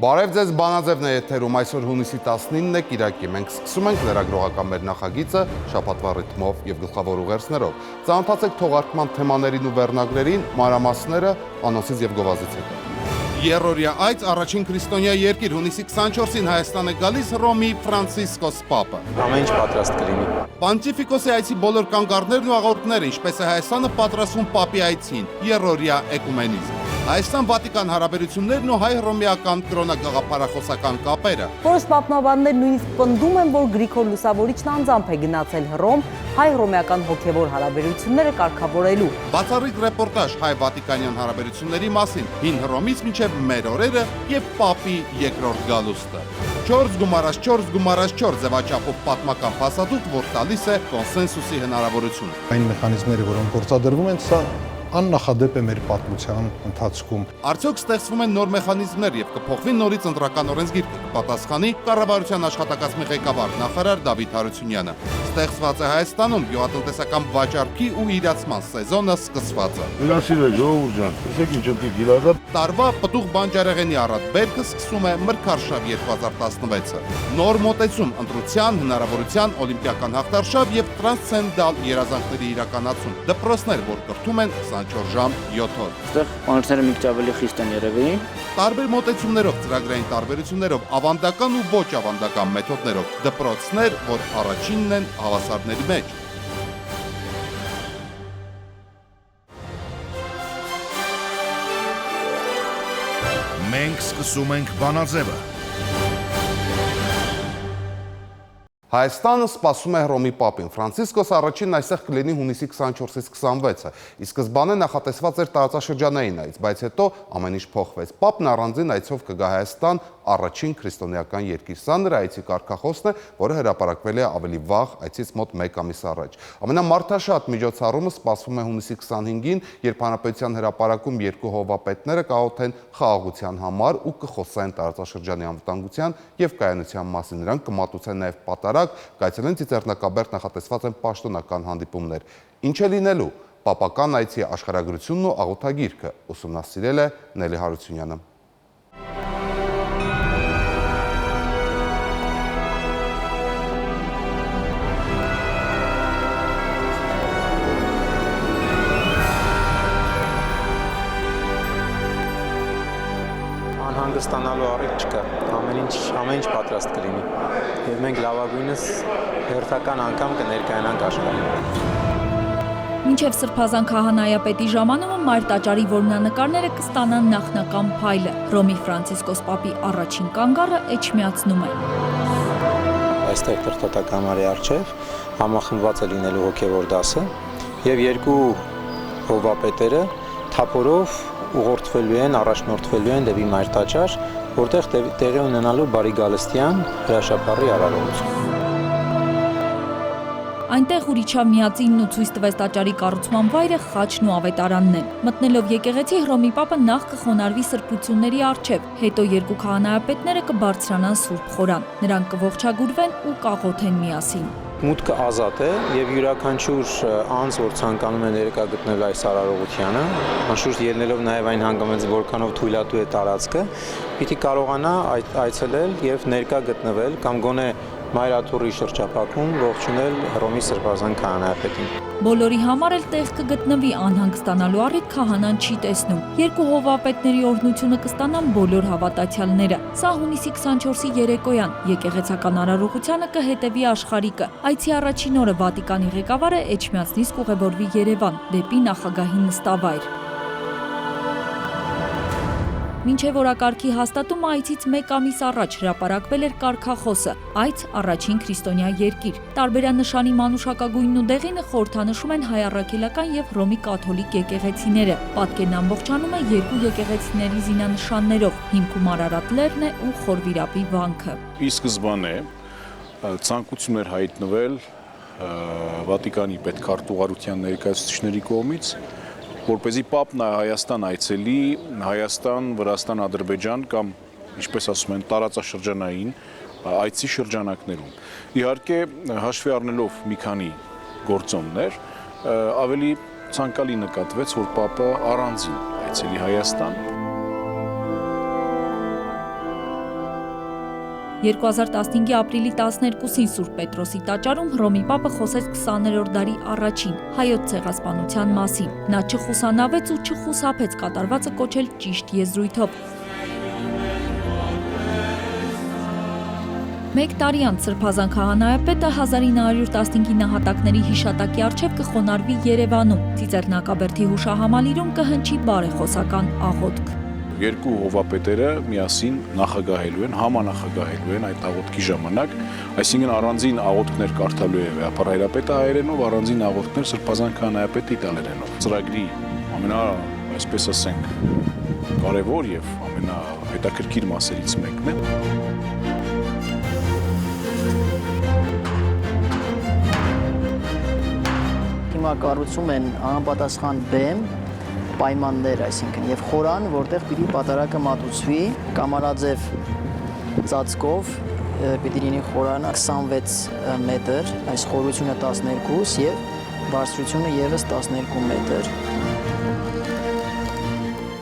Բարև ձեզ, Բանաձևն է եթերում, այսօր հունիսի 19-ն է, կիրակի, մենք սկսում ենք լրագրողական մեր նախագիծը շաբաթվա ռիթմով եւ գլխավոր ուղերձներով։ Ծանոթացեք թողարկման թեմաներին ու վերնագրերին, մանրամասները անոնսից եւ գովազդից հետո։ Երրորդյա այց առաջին քրիստոնյա երկիր հունիսի 24-ին Հայաստան է գալիս Հռոմի Ֆրանցիսկոս Պապը։ Ամեն ինչ պատրաստ կլինի։ Պանտիֆիկոսի այցի բոլոր կանգառներն ու աղոթքները, ինչպես է Հայաստանը պատրաստվում Պապի այցին, երրորդյա էկումենիզմ։ Հայաստան-Վատիկան հարաբերություններն ու հայ-հռոմեական կրոնագաղափարախոսական կապերը։ Որոշ պատմաբաններ նույնիսկ պնդում են, որ Գրիգոր Լուսավորիչն անձամբ է գնացել Հռոմ հայ-հռոմեական հոգևոր հարաբերությունները կարգավորելու։ Բացառիկ ռեպորտաժ հայ-վատիկանյան հարաբերությունների մասին, հին Հռոմից մինչև մեր օրերը եւ Պապի երկրորդ գալուստը։ 4+4+4 ձևաչափով պատմական փաստաթուղթ, որ տալիս է կոնսենսուսի հնարավորություն։ Այն մեխանիզմները, որոնք գործադրվում են, սա աննախադեպ է մեր պատմության ընթացքում։ Արդյոք ստեղծվում են նոր մեխանիզմներ եւ կփոխվի նորից ընտրական օրենսգիրքը, կպատասխանի կառավարության աշխատակազմի ղեկավար նախարար Դավիթ Հարությունյանը։ Ստեղծված է Հայաստանում գյուղատնտեսական վաճառքի ու իրացման սեզոնը սկսված է։ Հյուրասիրել ժողովուրդ ջան, տեսեք ինչ ընտիկ իրազատ։ Տարվա պտուղ բանջարեղենի առատ բերքը սկսում է մրգարշավ 2016-ը։ Նոր մոտեցում ընտրության, հնարավորության, օլիմպիական հաղթարշավ եւ տրանսցենդալ երազանքների իրականացում։ Դպրոցներ, որ կրթում են 24 ժամ 7 օր։ Այստեղ մանրցները մի քիչ ավելի խիստ են երևի։ Տարբեր մոտեցումներով, ծրագրային տարբերություններով, ավանդական ու ոչ ավանդական մեթոդներով, դպրոցներ, որ առաջինն են հավասարների մեջ։ Մենք սկսում ենք Բանաձևը։ Հայաստանը սպասում է Հռոմի Պապին։ Ֆրանցիսկոս առաջինն այստեղ կլինի հունիսի 24-ից 26-ը։ Ի սկզբանե նախատեսված էր տարածաշրջանային այց, բայց հետո ամեն ինչ փոխվեց։ Պապն առանձին այցով կգա Հայաստան, առաջին քրիստոնեական երկիր։ Սա նրա այցի կարգախոսն է, որը հրապարակվել է ավելի վաղ, այցից մոտ 1 ամիս առաջ։ Ամենամարդաշատ միջոցառումը սպասվում է հունիսի 25-ին, երբ Հանրապետության հրապարակում երկու հովվապետները կաղոթեն խաղաղության համար ու կխոսեն տարածաշրջանի անվտանգության եւ կայանության մասին։ Նրանք կմատուցեն նաեւ պատարակ, կայցելեն Ծիծեռնակաբերդ նախատեսված են պաշտոնական հանդիպումներ։ Ինչ է լինելու պապական այցի աշխարհագրությունն ու աղոթագիրքը, ուսումնասիրել է Նելի Հարությունյանը։ Անհանգստանալու առիթ չկա, ամեն ինչ պատրաստ կլինի եւ մենք լավագույնս հերթական անգամ կներկայանանք աշխարհին։ Մինչև Սրբազան քահանայապետի ժամանումը մայր տաճարի որմնանկարները կստանան նախնական փայլը։ Հռոմի Ֆրանցիսկոս Պապի առաջին կանգառը էջմիածնում է։ Այստեղ Տրտատակամարի առջև համախմբված է լինելու հոգևոր դասը եւ երկու հովվապետերը թափորով ուղղորդվելու են, առաջնորդվելու են դեպի մայր տաճար, որտեղ տեղի ունենալու բարի գալստյան հրաշափառի արարողություն։ Այնտեղ ուրիչամիածինն ու ցույց տվեց տաճարի կառուցման վայրը, խաչն ու ավետարանն են։ Մտնելով եկեղեցի Հռոմի Պապը նախ կխոնարհվի սրբությունների առջև, հետո երկու քահանայապետները կբարձրանան Սուրբ խորան։ Նրանք կողջագուրվեն ու կաղոթեն միասին։ Մուտքը ազատ է եւ յուրաքանչյուր անձ, որ ցանկանում է ներկա գտնել այս արարողությանը, անշուշտ ելնելով նաեւ այն հանգամանքից, որքանով թույլատու է տարածքը, պիտի կարողանա այցելել եւ ներկա գտնվել կամ գոնե Մայրաթուռի շրջափակում ողջունել Հռոմի Սրբազան քահանայապետին։ Բոլորի համար էլ տեղ կգտնվի, անհանգստանալու առիթ քահանան չի տեսնում։ Երկու հովվապետների օրհնությունը կստանան բոլոր հավատացյալները։ Սա հունիսի 24-ի երեկոյան եկեղեցական արարողությանը կհետևի աշխարհիկը։ Այցի առաջին օրը Վատիկանի ղեկավարը էջմիածնից կուղևորվի Երևան, դեպի նախագահի նստավայր։ Մինչև օրակարգի հաստատումը այցից 1 ամիս առաջ հրապարակվել էր կարգախոսը «Այց առաջին քրիստոնյա երկիր»։ Տարբերանշանի մանուշակագույնն ու դեղինը խորհրդանշում են հայ առաքելական եւ Հռոմի կաթոլիկ եկեղեցիները։ Պատկերն ամբողջանում է երկու եկեղեցիների զինանշաններով, հիմքում Արարատ լեռն է ու Խորվիրապի վանքը։ Ի սկզբանե ցանկություն էր հայտնվել Վատիկանի պետքարտուղարության ներկայացուցիչների կողմից, որպեսզի Պապն Հայաստան այցելի Հայաստան, Վրաստան, Ադրբեջան կամ ինչպես ասում են տարածաշրջանային այցի շրջանակներում։ Իհարկե հաշվի առնելով մի քանի գործոններ, ավելի ցանկալի նկատվեց, որ Պապը առանձին այցելի Հայաստան։ 2015-ի ապրիլի 12-ին Սուրբ Պետրոսի տաճարում Հռոմի Պապը խոսեց 20-րդ դարի առաջին հայոց ցեղասպանության մասին։ Նա չխուսանավեց ու չխուսափեց կատարվածը կոչել ճիշտ եզրույթով։ Մեկ տարի անց Սրբազան քահանայապետը 1915-ի նահատակների հիշատակի առջև կխոնարհվի Երևանում։ Ծիծեռնակաբերդի հուշահամալիրում կհնչի բարեխոսական աղոթք։ Երկու հովապետերը միասին նախագահելու են, համանախագահելու են այդ աղոթքի ժամանակ, այսինքն առանձին աղոթքներ կարդալու է ապարայրապետը հայերենով, առանձին աղոթքներ Սրբազան քահանայապետը իտալերենով։ Ծրագրի այսպես ասենք, կարևոր եւ ամենահետաքրքիր մասերից մեկն է։ Հիմա կառուցում են անպատասխան բեմ պայմաններ, այսինքն եւ խորան, որտեղ պիտի պատարակը մատուցվի կամարաձև ծածկով, պիտի լինի խորանը 26 մետր, այս խորությունը 12 եւ բարձրությունը եւս 12 մետր։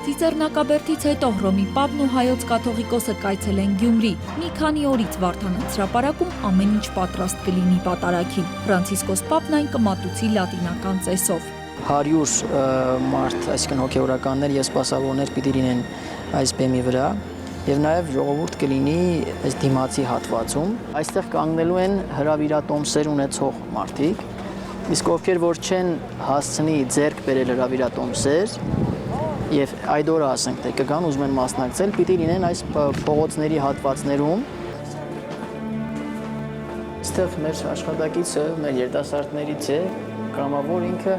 Ծիծեռնակաբերդից հետո Հռոմի Պապն ու հայոց կաթողիկոսը կայցել են Գյումրի։ Մի քանի օրից Վարդանանց հրապարակում ամեն ինչ պատրաստ կլինի պատարագին։ Ֆրանցիսկոս Պապն այն կմատուցի լատինական ծեսով։ 100 մարդ, այսինքն հոգևորականներ եւ սպասավորներ պիտի լինեն այս բեմի վրա եւ նաեւ ժողովուրդ կլինի այս դիմացի հատվածում։ Այստեղ կանգնելու են հրավիրատոմսեր ունեցող մարդիկ, իսկ ովքեր որ չեն հասցնի ձեռք բերել հրավիրատոմսեր եւ այդ օրը ասենք թե կգան ուզում են մասնակցել, պիտի լինեն այս փողոցների հատվածներում։ Այստեղ մեր աշխատակիցը, մեր երիտասարդներից է, կամավոր ինքը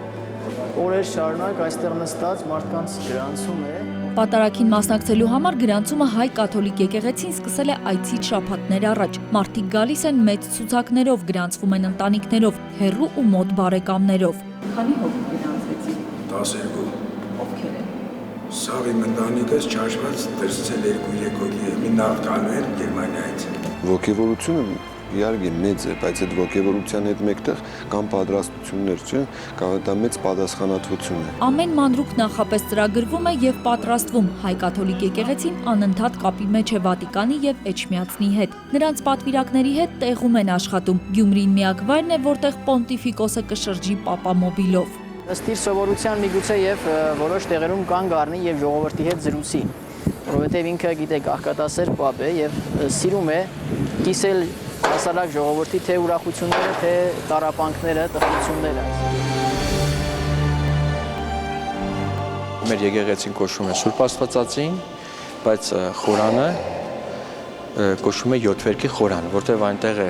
օրեր շարունակ այստեղ նստած մարդկանց գրանցում է։ Պատարագին մասնակցելու համար գրանցումը հայ կաթոլիկ եկեղեցին սկսել է այցից շաբաթներ առաջ։ Մարդիկ գալիս են մեծ ցուցակներով, գրանցվում են ընտանիքներով, հեռու ու մոտ բարեկամներով։ Քանի հոգի գրանցվեցին։ 12։ Ովքեր են։ Սա իմ ընտանիքս ճաշված դրսել 2-3 հոգի, մի նավթալներ Գերմանիայից։ Ոգևորությունը իհարկե մեծ է, բայց այդ ոգևորության հետ մեկտեղ կան պատրաստություններ, չէ՞, կարող դա մեծ պատասխանատվություն է։ Ամեն մանրուք նախապես ծրագրվում է եւ պատրաստվում։ Հայ կաթոլիկ եկեղեցին անընդհատ կապի մեջ է Վատիկանի եւ Էջմիածնի հետ։ Նրանց պատվիրակների հետ տեղում են աշխատում։ Գյումրին միակ վայրն է, որտեղ պոնտիֆիկոսը կշրջի պապամոբիլով։ Ըստ իր սովորության միգուցե եւ որոշ տեղերում կանգ առնի եւ ժողովրդի հետ զրուցի, որովհետեւ ինքը գիտեք աղքատասեր պապ է եւ սիրում է կիսել հասարակ ժողովրդի թե ուրախությունները, թե տառապանքները, տխրությունները։ Մեր եկեղեցին կոչվում է Սուրբ Աստվածածին, բայց խորանը կոչվում է Յոթվերքի խորան, որտեղ այնտեղ է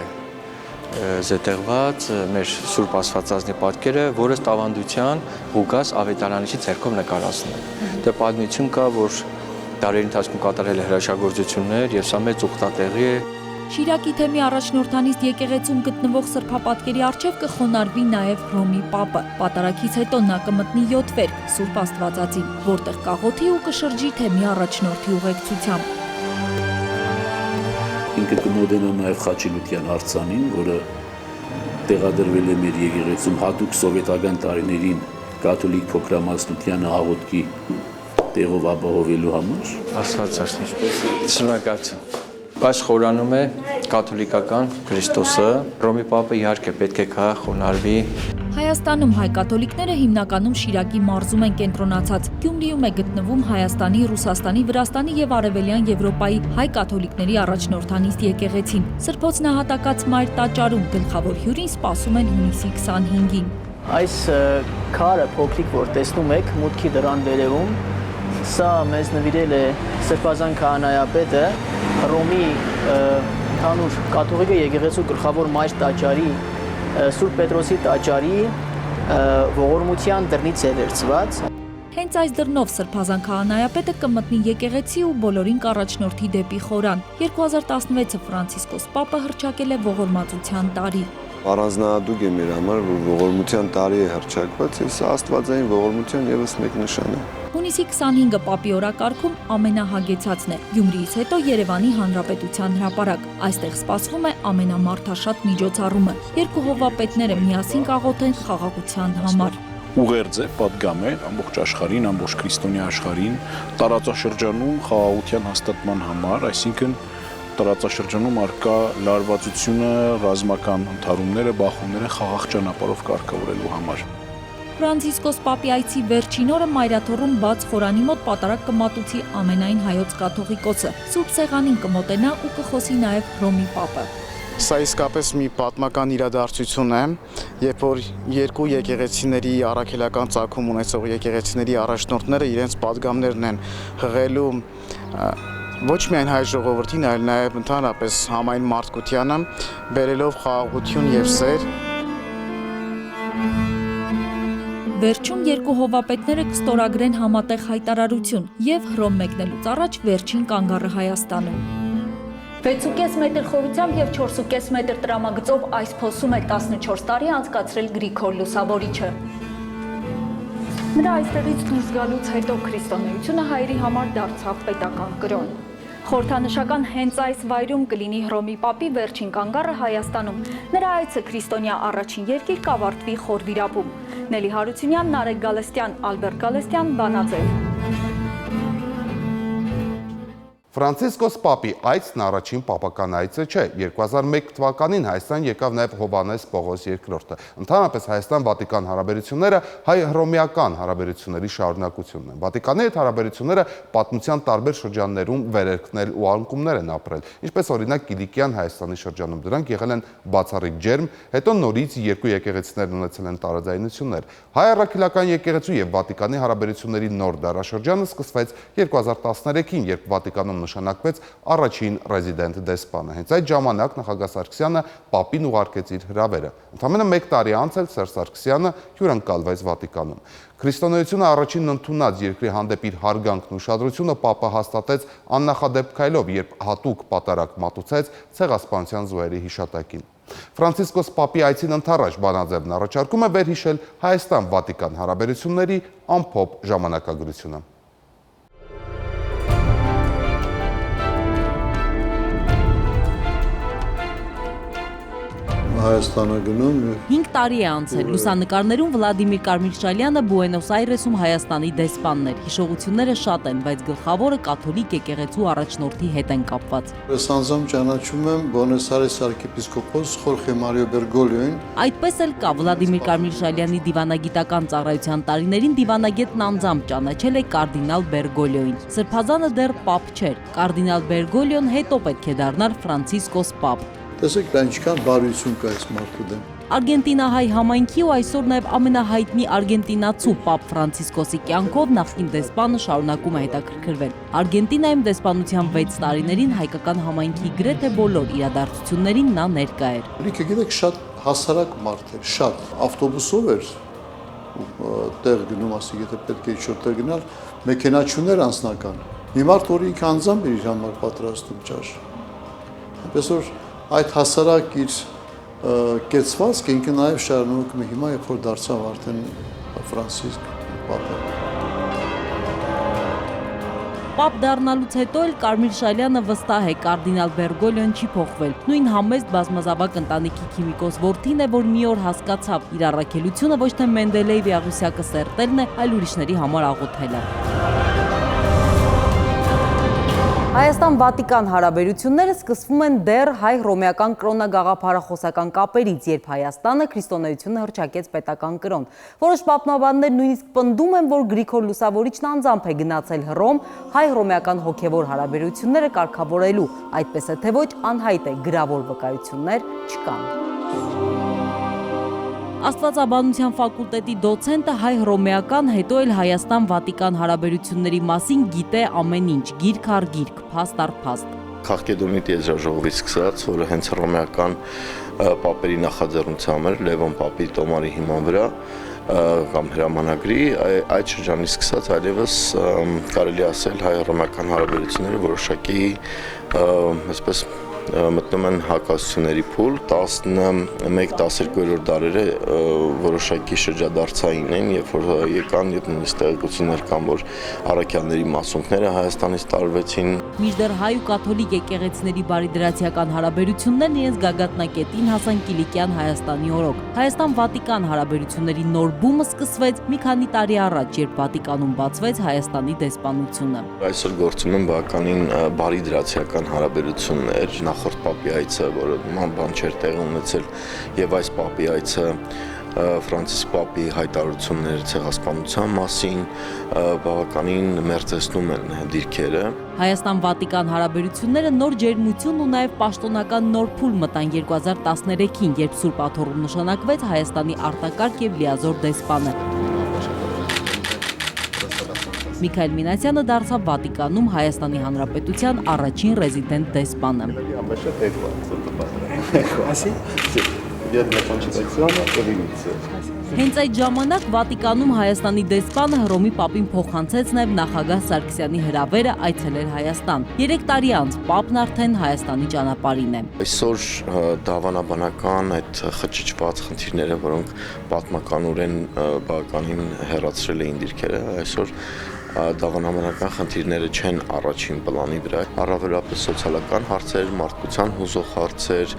զետեղված մեր Սուրբ Աստվածածնի պատկերը, որը տավանդության Ղուկաս Ավետարանիչի ձեռքով նկարացնում է։ Դե պատմություն կա, որ դարերի ընթացքում կատարել է հրաշագործություններ եւ սա մեծ ուխտատեղի է։ Շիրակի թեմի առաջնորդանիստ եկեղեցում գտնվող սրբապատկերի առջև կխոնարհվի նաև Հռոմի Պապը։ Պատարագից հետո նա կմտնի Յոթվերք Սուրբ Աստվածածին, որտեղ կաղոթի ու կշրջի թեմի առաջնորդի ուղեկցությամբ։ Ինքը կմոդենա նաև Խաչելության արձանին, որը տեղադրվել է մեր եկեղեցում հատուկ սովետական տարիներին կաթոլիկ փոքրամասնության աղոթքի տեղով ապահովելու համար։ Աստվածաշնչը։ Շնորհակալություն։ Այս խորանում է կաթոլիկական Քրիստոսը, Հռոմի Պապը իհարկե պետք է գա խոնարհվի։ Հայաստանում հայ կաթոլիկները հիմնականում Շիրակի մարզում են կենտրոնացած։ Գյումրիում է գտնվում Հայաստանի, Ռուսաստանի, Վրաստանի եւ Արևելյան Եվրոպայի հայ կաթոլիկների առաջնորդանիստ եկեղեցին։ Սրբոց նահատակած Մայր տաճարում գլխավոր հյուրին սպասում են հունիսի 25-ին։ Այս քարը փոքրիկ, որ տեսնում եք մուտքի դռան վերևում, սա մեզ նվիրել է Սրբազան քահանայապետը Հռոմի ընդհանուր կաթողիկե եկեղեցու գլխավոր Մայր տաճարի Սուրբ Պետրոսի տաճարի ողորմության դռնից է վերցված։ Հենց այս դռնով Սրբազան քահանայապետը կմտնի եկեղեցի ու բոլորին կառաջնորդի դեպի խորան։ 2016-ը Ֆրանցիսկոս Պապը հռչակել է ողորմածության տարի։ Առանձնահատուկ է մեր համար, որ ողորմության տարի է հռչակված, եւ սա աստվածային ողորմության եւս մեկ նշան է։ Հունիսի 25-ը Պապի օրակարգում ամենահագեցածն է։ Գյումրիից հետո Երևանի Հանրապետության հրապարակ։ Այստեղ սպասվում է ամենամարդաշատ միջոցառումը։ Երկու հովապետները միասին կաղոթեն խաղաղության համար։ Ուղերձ է, պատգամ է ամբողջ աշխարհին, ամբողջ քրիստոնյա աշխարհին տարածաշրջանում խաղաղության հաստատման համար, այսինքն տարածաշրջանում արկա լարվածությունը, ռազմական ընդհարումները, բախումները խաղաղ ճանապարհով կարգավորելու համար։ Ֆրանցիսկոս Պապի այցի վերջին օրը Մայրաթոռում բաց խորանի մոտ պատարակ կմատուցի ամենայն հայոց կաթողիկոսը։ Սուրբ սեղանին կմոտենա ու կխոսի նաև Հռոմի Պապը։ Սա իսկապես մի պատմական իրադարձություն է, երբ որ երկու եկեղեցիների առաքելական ծագում ունեցող եկեղեցիների առաջնորդները իրենց պատգամներն են հղելու ոչ միայն հայ ժողովրդին, այլ նաև ընդհանրապես համայն մարդկությանը, բերելով խաղաղություն եւ սեր։ Վերջում երկու հովապետները կստորագրեն համատեղ հայտարարություն եւ Հռոմ մեկնելուց առաջ վերջին կանգառը Հայաստանում։ 6.5 մետր խորությամբ եւ 4.5 մետր տրամագծով այս փոսում է 14 տարի անցկացրել Գրիգոր Լուսավորիչը։ Նրա այստեղից դուրս գալուց հետո քրիստոնեությունը հայերի համար դարձավ պետական կրոն։ Խորհրդանշական հենց այս վայրում կլինի Հռոմի Պապի վերջին կանգառը Հայաստանում։ Նրա այցը քրիստոնյա առաջին երկիր կավարտվի խոր վիրապում։ Նելի Հարությունյան, Նարեկ Գալստյան, Ալբերտ Գալստյան, Վանաձև։ Ֆրանցիսկոս Պապի այցն առաջին պապական այցը չէ։ 2001 թվականին Հայաստան եկավ նաև Հովհաննես Պողոս II-ը։ Ընդհանրապես Հայաստան-Վատիկան հարաբերությունները հայ-հռոմեական հարաբերությունների շարունակությունն են։ Վատիկանի հետ հարաբերությունները պատմության տարբեր շրջաններում վերերքներ ու անկումներ են ապրել, ինչպես օրինակ Կիլիկիան Հայաստանի շրջանում։ Դրանք եղել են բացառիկ ջերմ, հետո նորից երկու եկեղեցիներն ունեցել են տարաձայնություններ։ Հայ առաքելական եկեղեցու եւ Վատիկանի հարաբերությունների նոր դարաշրջանը սկսվեց 2013-ին, երբ Վատիկանում նշանակվեց առաջին ռեզիդենտ դեսպանը։ Հենց այդ ժամանակ նախագահ Սարգսյանը Պապին ուղարկեց իր հրավերը։ Ընդամենը 1 տարի անց էլ Սերժ Սարգսյանը հյուրընկալվեց Վատիկանում։ Քրիստոնեությունը առաջինն ընդունած երկրի հանդեպ իր հարգանքն ու ուշադրությունը Պապը հաստատեց աննախադեպ քայլով, երբ հատուկ պատարակ մատուցեց Ցեղասպանության զոհերի հիշատակին։ Ֆրանցիսկոս Պապի այցին ընդառաջ Վանաձևն առաջարկում է վերհիշել Հայաստան-Վատիկան հարաբերությունների ամփոփ ժամանակագրությունը։ Հայաստանը գնում 5 տարի է անցել։ Լուսանկարներում Վլադիմիր Կարմիրշալյանը Բուենոս Այրեսում Հայաստանի դեսպանն էր։ Հիշողությունները շատ են, բայց գլխավորը կաթոլիկ եկեղեցու առաջնորդի հետ են կապված։ Ես անձամբ ճանաչում եմ Բուենոս Այրես arczepiskopos Խորխե Մարիո Բերգոլիոին։ Այդպես էլ կա Վլադիմիր Կարմիրշալյանի դիվանագիտական ծառայության տարիներին դիվանագետն անձամբ ճանաչել է կարդինալ Բերգոլիոին։ Սրբազանը դեռ պապ չէր։ Կարդինալ Բերգոլիոն հետո պետք է դառնար Ֆրանցիսկոս Պապ։ Տեսեք, դա ինչքան բարություն կա այս մարդու դեմ։ Արգենտինահայ համայնքի ու այսօր նաև ամենահայտնի արգենտինացու Պապ Ֆրանցիսկոսի կյանքով նախկին դեսպանը շարունակում է հետաքրքրվել։ Արգենտինայում դեսպանության 6 տարիներին հայկական համայնքի գրեթե բոլոր իրադարձություններին նա ներկա էր։ Լիքը գիտեք, շատ հասարակ մարդ էր, շատ ավտոբուսով էր տեղ գնում, ասի եթե պետք է ինչ-որ տեղ գնալ, մեքենաչուներ անձնական։ Մի մարդ, որ ինքը անձամբ իր համար պատրաստում ճաշ։ Այնպես որ այդ հասարակ իր կեցվածքը ինքը նաև շարունակում է հիմա, երբ որ դարձավ արդեն Ֆրանցիսկ Պապը։ Պապ դառնալուց հետո էլ Կարմիրշալյանը վստահ է, կարդինալ Բերգոլիոն չի փոխվել։ Նույն համեստ բազմազավակ ընտանիքի քիմիկոս որդին է, որ մի օր հասկացավ, իր առաքելությունը ոչ թե Մենդելեևի աղյուսակը սերտելն է, այլ ուրիշների համար աղոթելը։ Հայաստան-Վատիկան հարաբերությունները սկսվում են դեռ հայ-հռոմեական կրոնագաղափարախոսական կապերից, երբ Հայաստանը քրիստոնեությունը հռչակեց պետական կրոն։ Որոշ պատմաբաններ նույնիսկ պնդում են, որ Գրիգոր Լուսավորիչն անձամբ է գնացել Հռոմ հայ-հռոմեական հոգևոր հարաբերությունները կարգավորելու, այդպես է թե ոչ անհայտ է, գրավոր վկայություններ չկան։ Աստվածաբանության ֆակուլտետի դոցենտը հայ-հռոմեական, հետո էլ Հայաստան-Վատիկան հարաբերությունների մասին գիտե ամեն ինչ, գիրք առ գիրք, փաստ առ փաստ։ Խաղկեդոնի տիեզերաժողովից սկսած, որը հենց հռոմեական պապերի նախաձեռնությամբ էր, Լևոն Պապի տոմարի հիման վրա կամ հրամանագրի, այդ շրջանից սկսած այլևս կարելի ասել հայ-հռոմեական հարաբերությունները որոշակի այսպես մտնում են հակասությունների փուլ 11-12-րդ դարերը որոշակի շրջադարձային են, երբ որ եկան եւ նույնիսկ տեղեկություններ կան, որ առաքյալների մասունքները Հայաստանից տարվեցին։ Մինչդեռ հայ ու կաթոլիկ եկեղեցիների բարիդրացիական հարաբերություններն իրենց գագաթնակետին հասան Կիլիկյան Հայաստանի օրոք։ Հայաստան-Վատիկան հարաբերությունների նոր բումը սկսվեց մի քանի տարի առաջ, երբ Վատիկանում բացվեց Հայաստանի դեսպանությունը։ Այսօր գործում են բավականին բարիդրացիական հարաբերություններ, նախորդ պապի այցը, որը նման բան չէր տեղի ունեցել, եւ այս պապի այցը Ֆրանցիսկ պապի հայտարարությունները ցեղասպանության մասին բավականին մերձեցնում են դիրքերը։ Հայաստան-Վատիկան հարաբերությունները նոր ջերմություն ու նաև պաշտոնական նոր փուլ մտան 2013-ին, երբ Սուրբ Աթոռում նշանակվեց Հայաստանի արտակարգ եւ լիազոր դեսպանը։ Միքայել Մինասյանը դարձավ Վատիկանում Հայաստանի Հանրապետության առաջին ռեզիդենտ դեսպանը։ Հենց այդ ժամանակ Վատիկանում Հայաստանի դեսպանը Հռոմի պապին փոխանցեց նաև նախագահ Սարգսյանի հրավերը այցելել Հայաստան։ 3 տարի անց պապն արդեն Հայաստանի ճանապարհին է։ Այսօր դավանաբանական այդ խճճված խնդիրները, որոնք պատմականորեն բավականին հեռացրել էին դիրքերը, այսօր դավանաբանական խնդիրները չեն առաջին պլանի վրա, առավելապես սոցիալական հարցեր, մարդկության հուզող հարցեր,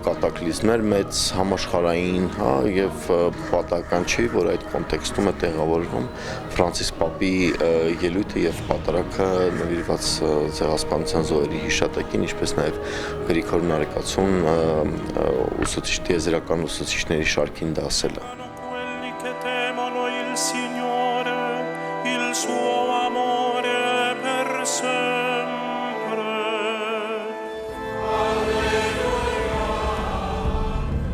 կատակլիզմներ մեծ համաշխարհային, եւ պատահական չի, որ այդ կոնտեքստում է տեղավորվում Ֆրանցիսկ պապի ելույթը եւ պատարագը նվիրված ցեղասպանության զոհերի հիշատակին, ինչպես նաեւ Գրիգոր Նարեկացուն տիեզերական ուսուցիչների շարքին դասելը։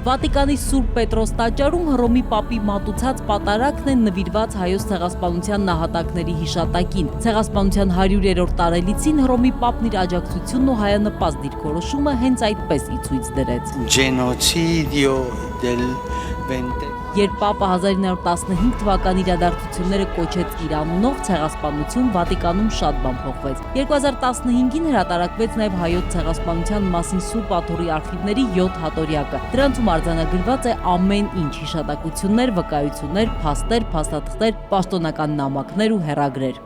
Վատիկանի Սուրբ Պետրոս տաճարում Հռոմի պապի մատուցած պատարագն է նվիրված հայոց ցեղասպանության նահատակների հիշատակին։ Ցեղասպանության 100-րդ տարելիցին Հռոմի պապն իր աջակցությունն ու հայանպաստ դիրքորոշումը հենց այդպես ի ցույց դրեց։ Genocidio del 20 Երբ պապը 1915 թվականի իրադարձությունները կոչեց իր անունով, ցեղասպանություն Վատիկանում շատ բան փոխվեց։ 2015-ին հրատարակվեց նաև հայոց ցեղասպանության մասին Սուրբ Աթոռի արխիվների 7 հատորյակը։ Դրանցում արձանագրված է ամեն ինչ՝ հիշատակություններ, վկայություններ, փաստեր, փաստաթղթեր, պաշտոնական նամակներ ու հեռագրեր։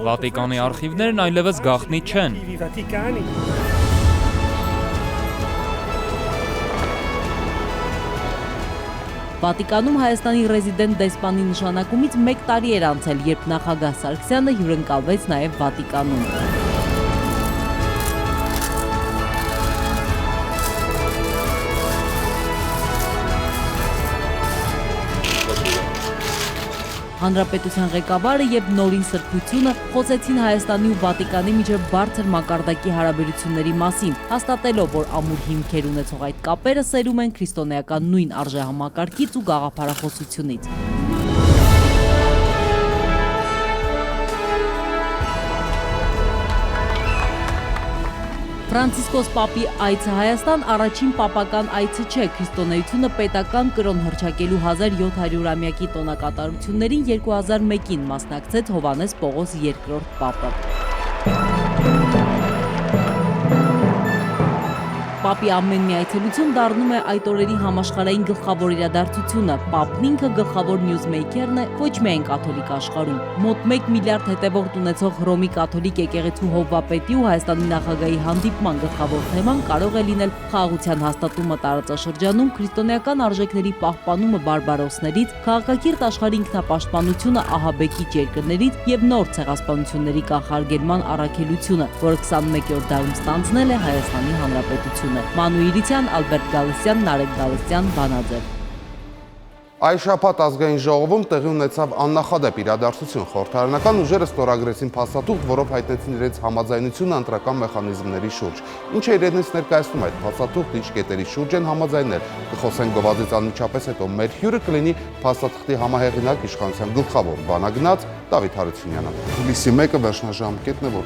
Վատիկանի արխիվներն այլևս գաղտնի չեն։ Վատիկանում Հայաստանի ռեզիդենտ դեսպանի նշանակումից 1 տարի էր անցել, երբ նախագահ Սարգսյանը հյուրընկալվեց նաև Վատիկանում։ Հանրապետության ղեկավարը եւ նորին սրբությունը խոսեցին Հայաստանի ու Վատիկանի միջև բարձր մակարդակի հարաբերությունների մասին, հաստատելով, որ ամուր հիմքեր ունեցող այդ կապերը սերում են քրիստոնեական նույն արժեհամակարգից ու գաղափարախոսությունից։ Ֆրանցիսկոս պապի այցը Հայաստան առաջին պապական այցը չէ, քրիստոնեությունը պետական կրոն հռչակելու 1700-ամյակի տոնակատարություններին 2001-ին մասնակցեց Հովհաննես Պողոս II պապը։ Պապի ամեն մի այցելություն դառնում է այդ օրերի համաշխարհային գլխավոր իրադարձությունը։ Պապն ինքը գլխավոր նյուզմեյքերն է ոչ միայն կաթոլիկ աշխարհում։ Մոտ 1 միլիարդ հետևորդ ունեցող Հռոմի կաթոլիկ եկեղեցու հովվապետի ու Հայաստանի նախագահի հանդիպման գլխավոր թեման կարող է լինել խաղաղության հաստատումը տարածաշրջանում, քրիստոնեական արժեքների պահպանումը բարբարոսներից, քաղաքակիրթ աշխարհի ինքնապաշտպանությունը ահաբեկիչ երկրներից եւ նոր ցեղասպանությունների կանխարգելման առաքելությունը, որը 21-րդ դարում ստանձնել է Հայաստանի Հանրապետությունը։ Մանու Իրիցյան, Ալբերտ Գալստյան, Նարեկ Գալստյան, Վանաձև։ Այս շաբաթ ազգային ժողովում տեղի ունեցավ աննախադեպ իրադարձություն։ Խորհրդարանական ուժերը ստորագրեցին փաստաթուղթ, որով հայտնեցին իրենց համաձայնությունը ընտրական մեխանիզմների շուրջ։ Ինչ է իրենից ներկայացնում այդ փաստաթուղթը, ինչ կետերի շուրջ են համաձայնել։ Կխոսենք գովազդից անմիջապես հետո։ Մեր հյուրը կլինի փաստաթղթի համահեղինակ իշխանության գլխավոր բանագնաց Դավիթ Հարությունյանը։ Հուլիսի 1-ը վերջնաժամկետն է, որ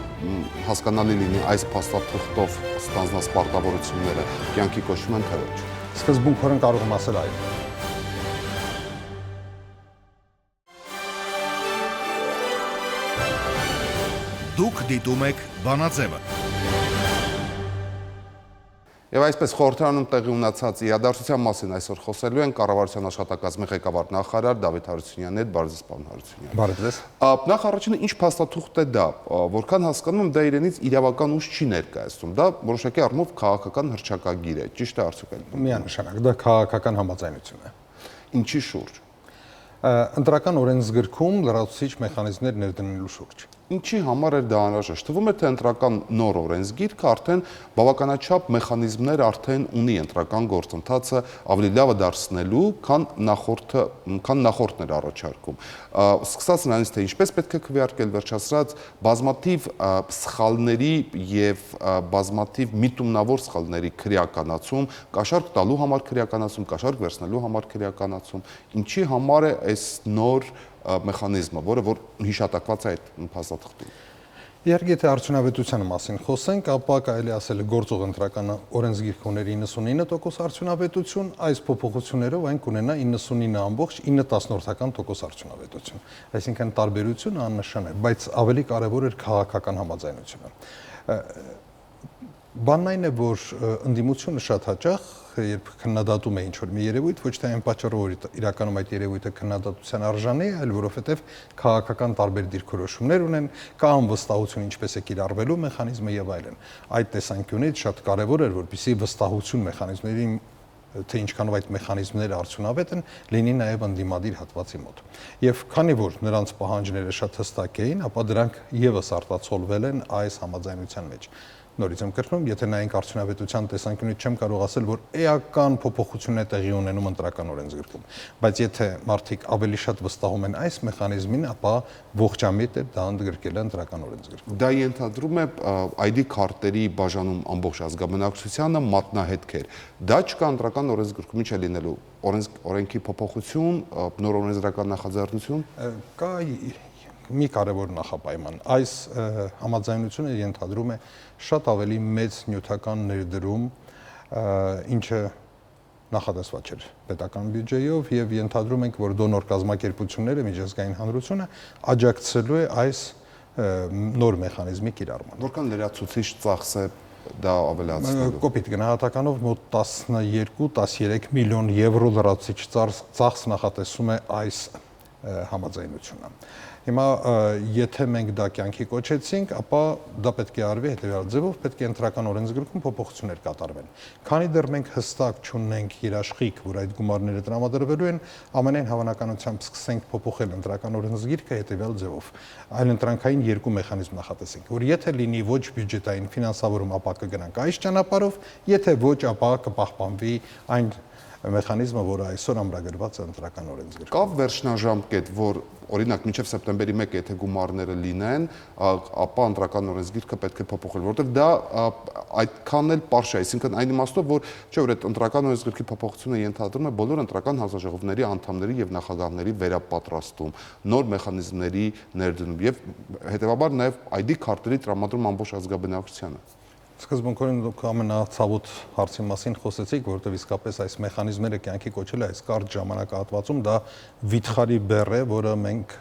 հասկանալի լինի այս փաստաթուղթով ստանձնած պարտավորությունները կյանքի կոչվում են թե ոչ։ Սկզբունքորեն կարող եմ ասել այո։ Դուք դիտում եք Վանաձևը։ Եվ այսպես խորհրդարանում տեղի ունեցած իրադարձության մասին այսօր խոսելու են կառավարության աշխատակազմի ղեկավար նախարար Դավիթ Հարությունյանն հետ, բարև ձեզ, պարոն Հարությունյան։ Բարև ձեզ։ Նախ առաջինը ինչ փաստաթուղթ է դա, որքան հասկանում եմ, դա իրենից իրավական ուժ չի ներկայացնում, դա որոշակի առումով քաղաքական հռչակագիր է, ճիշտ է արդյոք այդ։ Միանշանակ, դա քաղաքական համաձայնություն է։ Ինչի շուրջ։ Ընտրական օրենսգրքում լրացուցիչ մեխանիզմներ ներդնելու շուրջ։ Ինչի համար էր դա անհրաժեշտ։ Թվում է, թե ընտրական նոր օրենսգիրքը արդեն բավականաչափ մեխանիզմներ արդեն ունի ընտրական գործընթացը ավելի լավը դարձնելու, քան նախորդն էր առաջարկում։ Սկսած նրանից, թե ինչպես պետք է քվեարկել, վերջացրած բազմաթիվ սխալների եւ բազմաթիվ միտումնավոր սխալների քրեականացում, կաշառք տալու համար քրեականացում, կաշառք վերցնելու համար քրեականացում։ Ինչի համար է այս նոր մեխանիզմը, որը որ հիշատակված է այդ փաստաթղթում։ Իհարկե, եթե արդյունավետության մասին խոսենք, ապա կարելի ասել է գործող ընտրական օրենսգիրքը ուներ 99% արդյունավետություն, այս փոփոխություններով այն կունենա 99.9% արդյունավետություն։ Այսինքն տարբերությունը աննշան է, բայց ավելի կարևոր էր քաղաքական համաձայնությունը։ Բանն այն է, որ ընդդիմությունը շատ հաճախ, երբ քննադատում է ինչ-որ մի երևույթ, ոչ թե այն պատճառով, որ իրականում այդ երևույթը քննադատության արժանի է, այլ որովհետև քաղաքական տարբեր դիրքորոշումներ ունեն, կա անվստահություն ինչպես է կիրառվելու մեխանիզմը եւ այլն։ Այդ տեսանկյունից շատ կարևոր էր, որպեսզի վստահություն մեխանիզմների թե ինչքանով այդ մեխանիզմները արդյունավետ են, լինի նաև ընդդիմադիր հատվածի մոտ։ Եվ քանի որ նրանց պահանջները շատ հստակ էին, ապա դրանք եւս արտացոլվել են այս համաձայնության մեջ։ Նորից եմ կրկնում, եթե նայենք արդյունավետության տեսանկյունից չեմ կարող ասել, որ էական փոփոխություն է տեղի ունենում ընտրական օրենսգրքում, բայց եթե մարդիկ ավելի շատ վստահում են այս մեխանիզմին, ապա ողջամիտ է դա ընդգրկել ընտրական օրենսգրքում։ Դա ենթադրում է ID քարտերի բաժանում ամբողջ ազգաբնակչությանը մատնահետքեր։ Դա չկա ընտրական օրենսգրքում, ինչ է լինելու օրենքի փոփոխություն, նոր օրենսդրական նախաձեռնություն։ Կա մի կարևոր նախապայման։ Այս համաձայնությունը ենթադրում է շատ ավելի մեծ նյութական ներդրում, ինչը նախատեսված չէր պետական բյուջեով, եւ ենթադրում ենք, որ դոնոր կազմակերպությունները, միջազգային հանրությունը աջակցելու է այս նոր մեխանիզմի կիրառմանը։ Որքան լրացուցիչ ծախս է դա ավելացնելու։ Կոպիտ գնահատականով մոտ 12-13 միլիոն եվրո լրացուցիչ ծախս նախատեսում է այս համաձայնությունը։ Հիմա եթե մենք դա կյանքի կոչեցինք, ապա դա պետք է արվի հետևյալ ձևով, պետք է ընտրական օրենսգրքում փոփոխություններ կատարվեն։ Քանի դեռ մենք հստակ չունենք երաշխիք, որ այդ գումարները տրամադրվելու են, ամենայն հավանականությամբ սկսենք փոփոխել ընտրական օրենսգիրքը հետևյալ ձևով։ Այլընտրանքային երկու մեխանիզմ նախատեսենք, որ եթե լինի ոչ բյուջետային ֆինանսավորում, ապա կգնանք այս ճանապարհով, եթե ոչ, ապա կպահպանվի այն մեխանիզմը, որը այսօր ամրագրված է ընտրական օրենսգրքում։ Կա վերջնաժամկետ, որ օրինակ մինչև սեպտեմբերի 1-ը եթե գումարները լինեն, ապա ընտրական օրենսգիրքը պետք է փոփոխել, որովհետև դա այդքան էլ պարզ չէ, այսինքն այն իմաստով, որ չէ, որ այդ ընտրական օրենսգրքի փոփոխությունը ենթադրում է բոլոր ընտրական հանձնաժողովների անդամների եւ նախագահների վերապատրաստում, նոր մեխանիզմների ներդնում եւ հետեւաբար նաեւ ID քարտերի տրամադրում ամբողջ ազգաբնակչությանը։ Սկզբունքորեն դուք ամենացավոտ հարցի մասին խոսեցիք, որովհետև իսկապես այս մեխանիզմները կյանքի կոչել է այս կարճ ժամանակահատվածում, դա վիթխարի բեռ է, որը մենք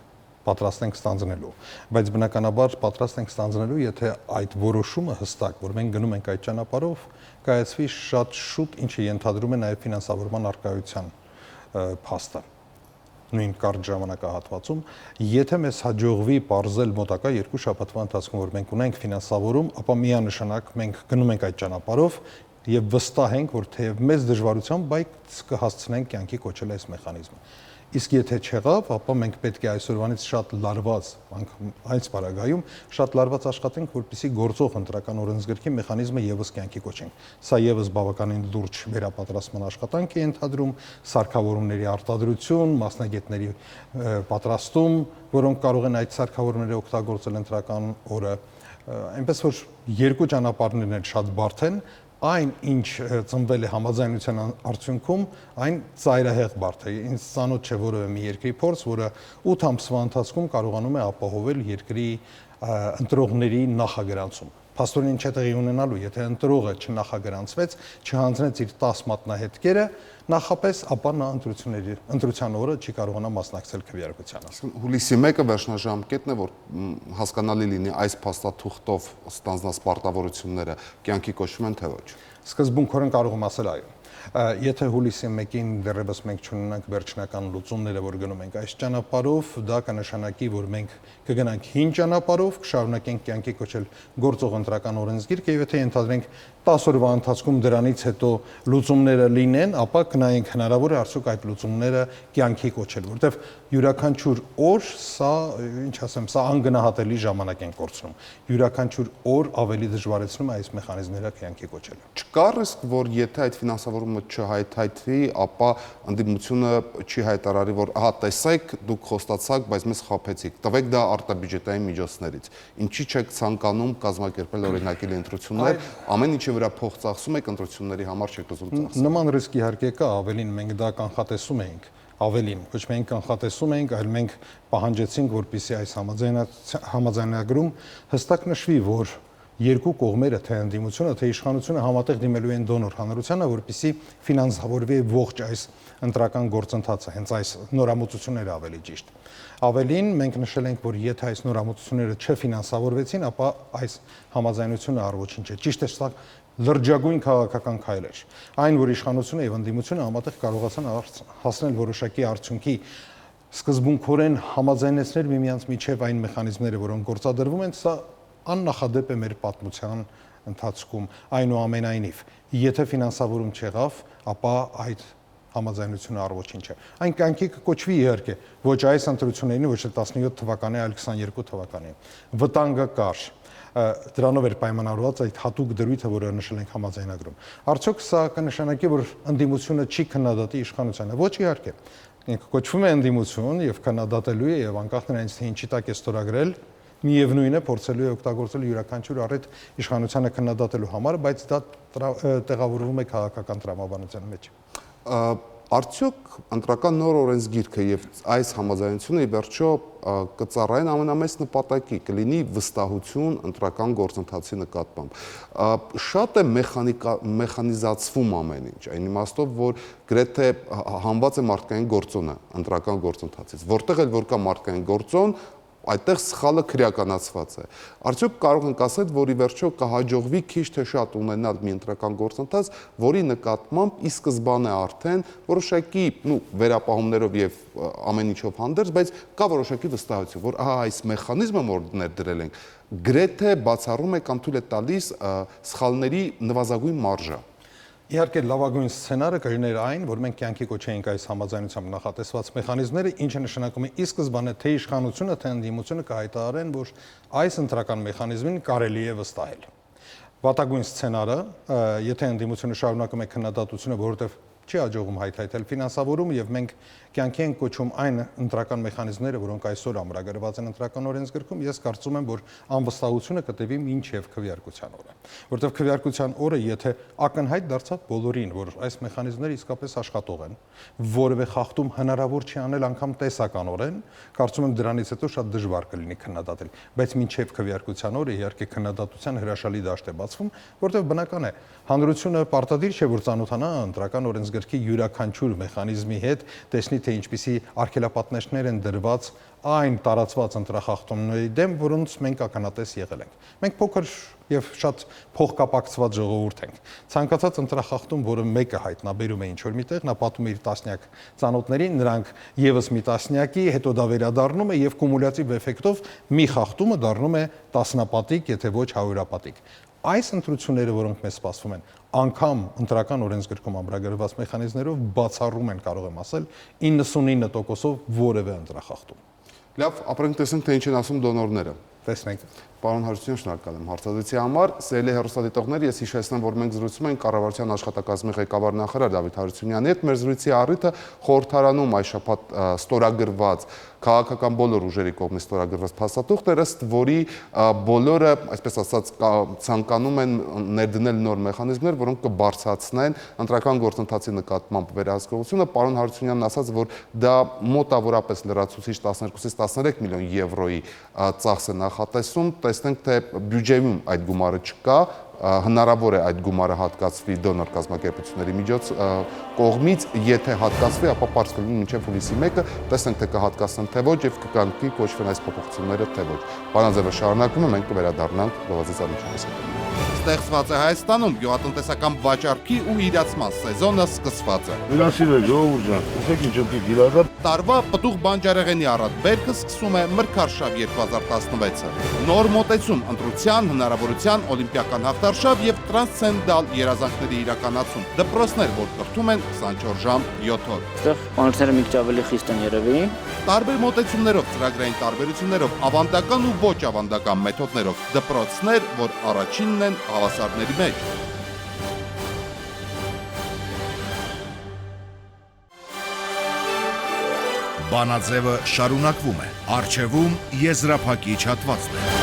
պատրաստ ենք ստանձնելու, բայց բնականաբար պատրաստ ենք ստանձնելու, եթե այդ որոշումը հստակ, որ մենք գնում ենք այդ ճանապարհով, կայացվի շատ շուտ, ինչը ենթադրում է նաև ֆինանսավորման առկայության փաստը։ Նույն կարճ ժամանակահատվածում, եթե մեզ հաջողվի պարզել մոտակա 2 շաբաթվա ընթացքում, որ մենք ունենք ֆինանսավորում, ապա միանշանակ մենք գնում ենք այդ ճանապարհով եւ վստահ ենք, որ թեև մեծ դժվարությամբ, բայց կհասցնենք կյանքի կոչել այս մեխանիզմը։ Իսկ եթե չեղավ, ապա մենք պետք է այսօրվանից շատ լարված, այս պարագայում շատ լարված աշխատենք, որպեսզի գործող ընտրական օրենսգրքի մեխանիզմը եւս կյանքի կոչենք։ Սա եւս բավականին լուրջ վերապատրաստման աշխատանք է ենթադրում, սարքավորումների արտադրություն, մասնագետների պատրաստում, որոնք կարող են այդ սարքավորումները օգտագործել ընտրական օրը։ Այնպես որ երկու ճանապարհներն են շատ բարդ են, այն ինչ ծնվել է համաձայնության արդյունքում, այն ծայրահեղ բարդ է։ Ինձ ծանոթ չէ որևէ մի երկրի փորձ, որը 8 ամսվա ընթացքում կարողանում է ապահովել երկրի ընտրողների նախագրանցում։ Փաստորեն ինչ է տեղի ունենալու, եթե ընտրողը չնախագրանցվեց, չհանձնեց իր 10 մատնահետքերը, նախապես ապա նա ընտրության օրը չի կարողանա մասնակցել քվեարկությանը։ Հուլիսի 1-ը վերջնաժամկետն է, որ հասկանալի լինի այս փաստաթուղթով ստանձնած պարտավորությունները կյանքի կոչվում են թե ոչ։ Սկզբունքորեն կարող եմ ասել այո։ Եթե հուլիսի 1-ին դեռևս մենք չունենանք վերջնական լուծումները, որ գնում ենք այս ճանապարհով, դա կնշանակի, որ մենք կգնանք հին ճանապարհով, կշարունակենք կյանքի կոչել գործող ընտրական օրենսգիրքը, եւ եթե ենթադրենք 10 օրվա ընթացքում դրանից հետո լուծումները լինեն, ապա կնայենք հնարավոր է արդյոք այդ լուծումները կյանքի կոչել, որտեղ յուրաքանչյուր օր սա, ինչ ասեմ, սա անգնահատելի ժամանակ են կորցնում։ Յուրաքանչյուր օր ավելի դժվարացնում է այս մեխանիզմները կյանքի կոչելը։ Չկա ռիսկ, որ եթե այդ ֆինանսավորումը չհայթայթվի, ապա ընդդիմությունը չի հայտարարի, որ ահա տեսեք, դուք խոստացաք, բայց մեզ խաբեցիք։ Տվեք դա արտաբյուջետային միջոցներից։ Ինչի՞ չեք ցանկանում կազմակերպել օրինակելի ընտրություններ, ամեն ինչի վրա փող ծախսում եք, ընտրությունների համար չեք ուզում ծախսել։ Նման ռիսկ իհարկե կա, ավելին մենք դա կանխատեսում էինք, ավելին, ոչ միայն կանխատեսում էինք, այլ մենք պահանջեցինք, որպեսզի այս համաձայնագրում հստակ նշվի, որ երկու կողմերը, թե ընդդիմությունը, թե իշխանությունը համատեղ դիմելու են դոնոր հանրությանը, որպեսզի ֆինանսավորվի ողջ այս ընտրական գործընթացը, հենց այս նորամուծությունները ավելի ճիշտ։ Ավելին, մենք նշել ենք, որ եթե այս նորամուծությունները չֆինանսավորվեցին, ապա այս համաձայնությունը առողջին չէ։ Ճիշտ է, սա լրջագույն քաղաքական քայլ էր։ Այն, որ իշխանությունը եւ ընդդիմությունը համատեղ կարողացան հասնել որոշակի արդյունքի, սկզբունքորեն համաձայնեցնել միմյանց միջև այն մեխանիզմները, որոնք գործադրվում են, սա աննախադեպ է մեր պատմության ընթացքում։ Այնուամենայնիվ, եթե ֆինանսավորում չեղավ, ապա այդ համաձայնությունը առողջին չէ։ Այն կյանքի կկոչվի իհարկե, ոչ այս ընտրություններին, ոչ թե 17 թվականի, այլ 22 թվականի։ Վտանգը կար։ Դրանով էր պայմանավորված այդ հատուկ դրույթը, որը նշել ենք համաձայնագրում։ Արդյոք սա կնշանակի, որ ընդդիմությունը չի քննադատի իշխանությանը։ Ոչ իհարկե։ Կոչվում է ընդդիմություն եւ քննադատելու է եւ անկախ նրանից թե ինչի տակ է ստորագրել, միևնույն է փորձելու է օգտագործել յուրաքանչյուր առիթ իշխանությանը քննադատելու համար, բայց դա տեղավորվում է քաղաքական տրամաբանության մեջ։ Արդյոք ընտրական նոր օրենսգիրքը եւ այս համաձայնությունը ի վերջո կծառայեն ամենամեծ նպատակի, կլինի վստահություն ընտրական գործընթացի նկատմամբ։ Շատ է մեխանիզացվում ամեն ինչ, այն իմաստով, որ գրեթե հանված է մարդկային գործոնը ընտրական գործընթացից, որտեղ էլ որ կա մարդկային գործոն, այդտեղ սխալը քրեականացված է։ Արդյոք կարող ենք ասել, որ ի վերջո կհաջողվի քիչ թե շատ ունենալ մի ընտրական գործընթաց, որի նկատմամբ ի սկզբանե արդեն որոշակի, վերապահումներով եւ ամեն ինչով հանդերձ, բայց կա որոշակի վստահություն, որ ահա այս մեխանիզմը, որ ներդրել ենք, գրեթե բացառում է կամ թույլ է տալիս սխալների նվազագույն մարժը։ Իհարկե լավագույն սցենարը կլիներ այն, որ մենք կյանքի կոչեինք այս համաձայնությամբ նախատեսված մեխանիզմները, ինչը նշանակում է ի սկզբանե թե իշխանությունը, թե ընդդիմությունը կհայտարարեն, որ այս ընտրական մեխանիզմին կարելի է վստահել։ Վատագույն սցենարը, եթե ընդդիմությունը շարունակում է քննադատությունը, որովհետև չի հաջողում հայթայթել ֆինանսավորումը եւ մենք կյանքի ենք կոչում այն ընտրական մեխանիզմները, որոնք այսօր ամրագրված են ընտրական օրենսգրքում, ես կարծում եմ, որ անվստահությունը կտևի մինչև քվեարկության օրը, որովհետև քվեարկության օրը, եթե ակնհայտ դարձավ բոլորին, որ այս մեխանիզմները իսկապես աշխատող են, որևէ խախտում հնարավոր չի անել անգամ տեսականորեն, կարծում եմ դրանից հետո շատ դժվար կլինի քննադատել, բայց մինչև քվեարկության օրը իհարկե քննադատության հրաշալի դաշտ է բացվում, որովհետև բնական է, հանրությունը պարտադիր չէ, որ ծանոթանա ընտրական օրենսգրքի յուրաքանչյուր մեխանիզմի հետ, տեսնի թե ինչպիսի արգելապատնեշներ են դրված այն տարածված ընտրախախտումների դեմ, որոնց մենք ականատես եղել ենք։ Մենք փոքր եւ շատ փոխկապակցված ժողովուրդ ենք։ Ցանկացած ընտրախախտում, որը մեկը հայտնաբերում է ինչ-որ միտեղ, նա պատում է իր տասնյակ ծանոթներին, նրանք եւս մի տասնյակի, հետո դա վերադառնում է եւ կումուլյատիվ էֆեկտով մի խախտումը դառնում է տասնապատիկ, եթե ոչ հարյուրապատիկ։ Այս ընտրությունները, որոնք մեզ սպասվում են, անգամ ընտրական օրենսգրքում ամրագրված մեխանիզմներով բացառում են, կարող եմ ասել, 99%-ով որևէ ընտրախախտում։ Լավ, ապրենք տեսնենք, թե ինչ են ասում դոնորները։ Տեսնենք։ Պարոն Հարությունյան, շնորհակալ եմ հարցազրույցի համար։ Սիրելի հեռուստադիտողներ, ես հիշեցնեմ, որ մենք զրուցում ենք կառավարության աշխատակազմի ղեկավար նախարար Դավիթ Հարությունյանի հետ։ Մեր զրույցի առիթը խորհրդարանում այս շաբաթ ստորագրված քաղաքական բոլոր ուժերի կողմից ստորագրված փաստաթուղթ, ըստ որի բոլորը, այսպես ասած, ցանկանում են ներդնել նոր մեխանիզմներ, որոնք կբարձրացնեն ընտրական գործընթացի նկատմամբ վերահսկողությունը։ Պարոն Հարությունյանն ասաց, որ դա մոտավորապես լրացուցիչ 12-ից 13 միլիոն եվրոյի ծախս է նախատեսում, տեսնենք թե բյուջեում այդ գումարը չկա, հնարավոր է այդ գումարը հատկացվի դոնոր կազմակերպությունների կողմից, եթե հատկացվի, ապա պարզ կլինի մինչև հուլիսի 1-ը, տեսնենք թե կհատկացնեն թե ոչ եւ կկանգնի կոչվեն այս փոփոխությունները թե ոչ։ Բանաձևը շարունակվում է, մենք կվերադառնանք լրացուցիչ անմիջոցին։ Ստեղծված է Հայաստանում գյուղատնտեսական վաճառքի ու իրացման սեզոնը սկսված է։ Հյուրասիրել ժողովուրդ ջան, տեսեք ինչ ընտի գիրադա։ Տարվա պտուղ բանջարեղենի առատբերքը սկսում է Մրգարշավ 2016-ը։ Նոր մոտեցում ընտրության, հնարավորության, օլիմպիական հաղթարշավ եւ տրանսցենդալ երազանքների իրականացում։ Դպրոցներ, որ կրթում են 24 ժամ 7 օր։ Այստեղ բանջարները մի քիչ ավելի խիստ են երևի։ Տարբեր մոտեցումներով, ծրագրային տարբերություններով, ավանդական ու ոչ ավանդական մեթոդներով դպրոցներ, որ առաջինն են հավասարների մեջ։ Բանաձևը շարունակվում է։ Առջևում եզրափակիչ հատվածն է։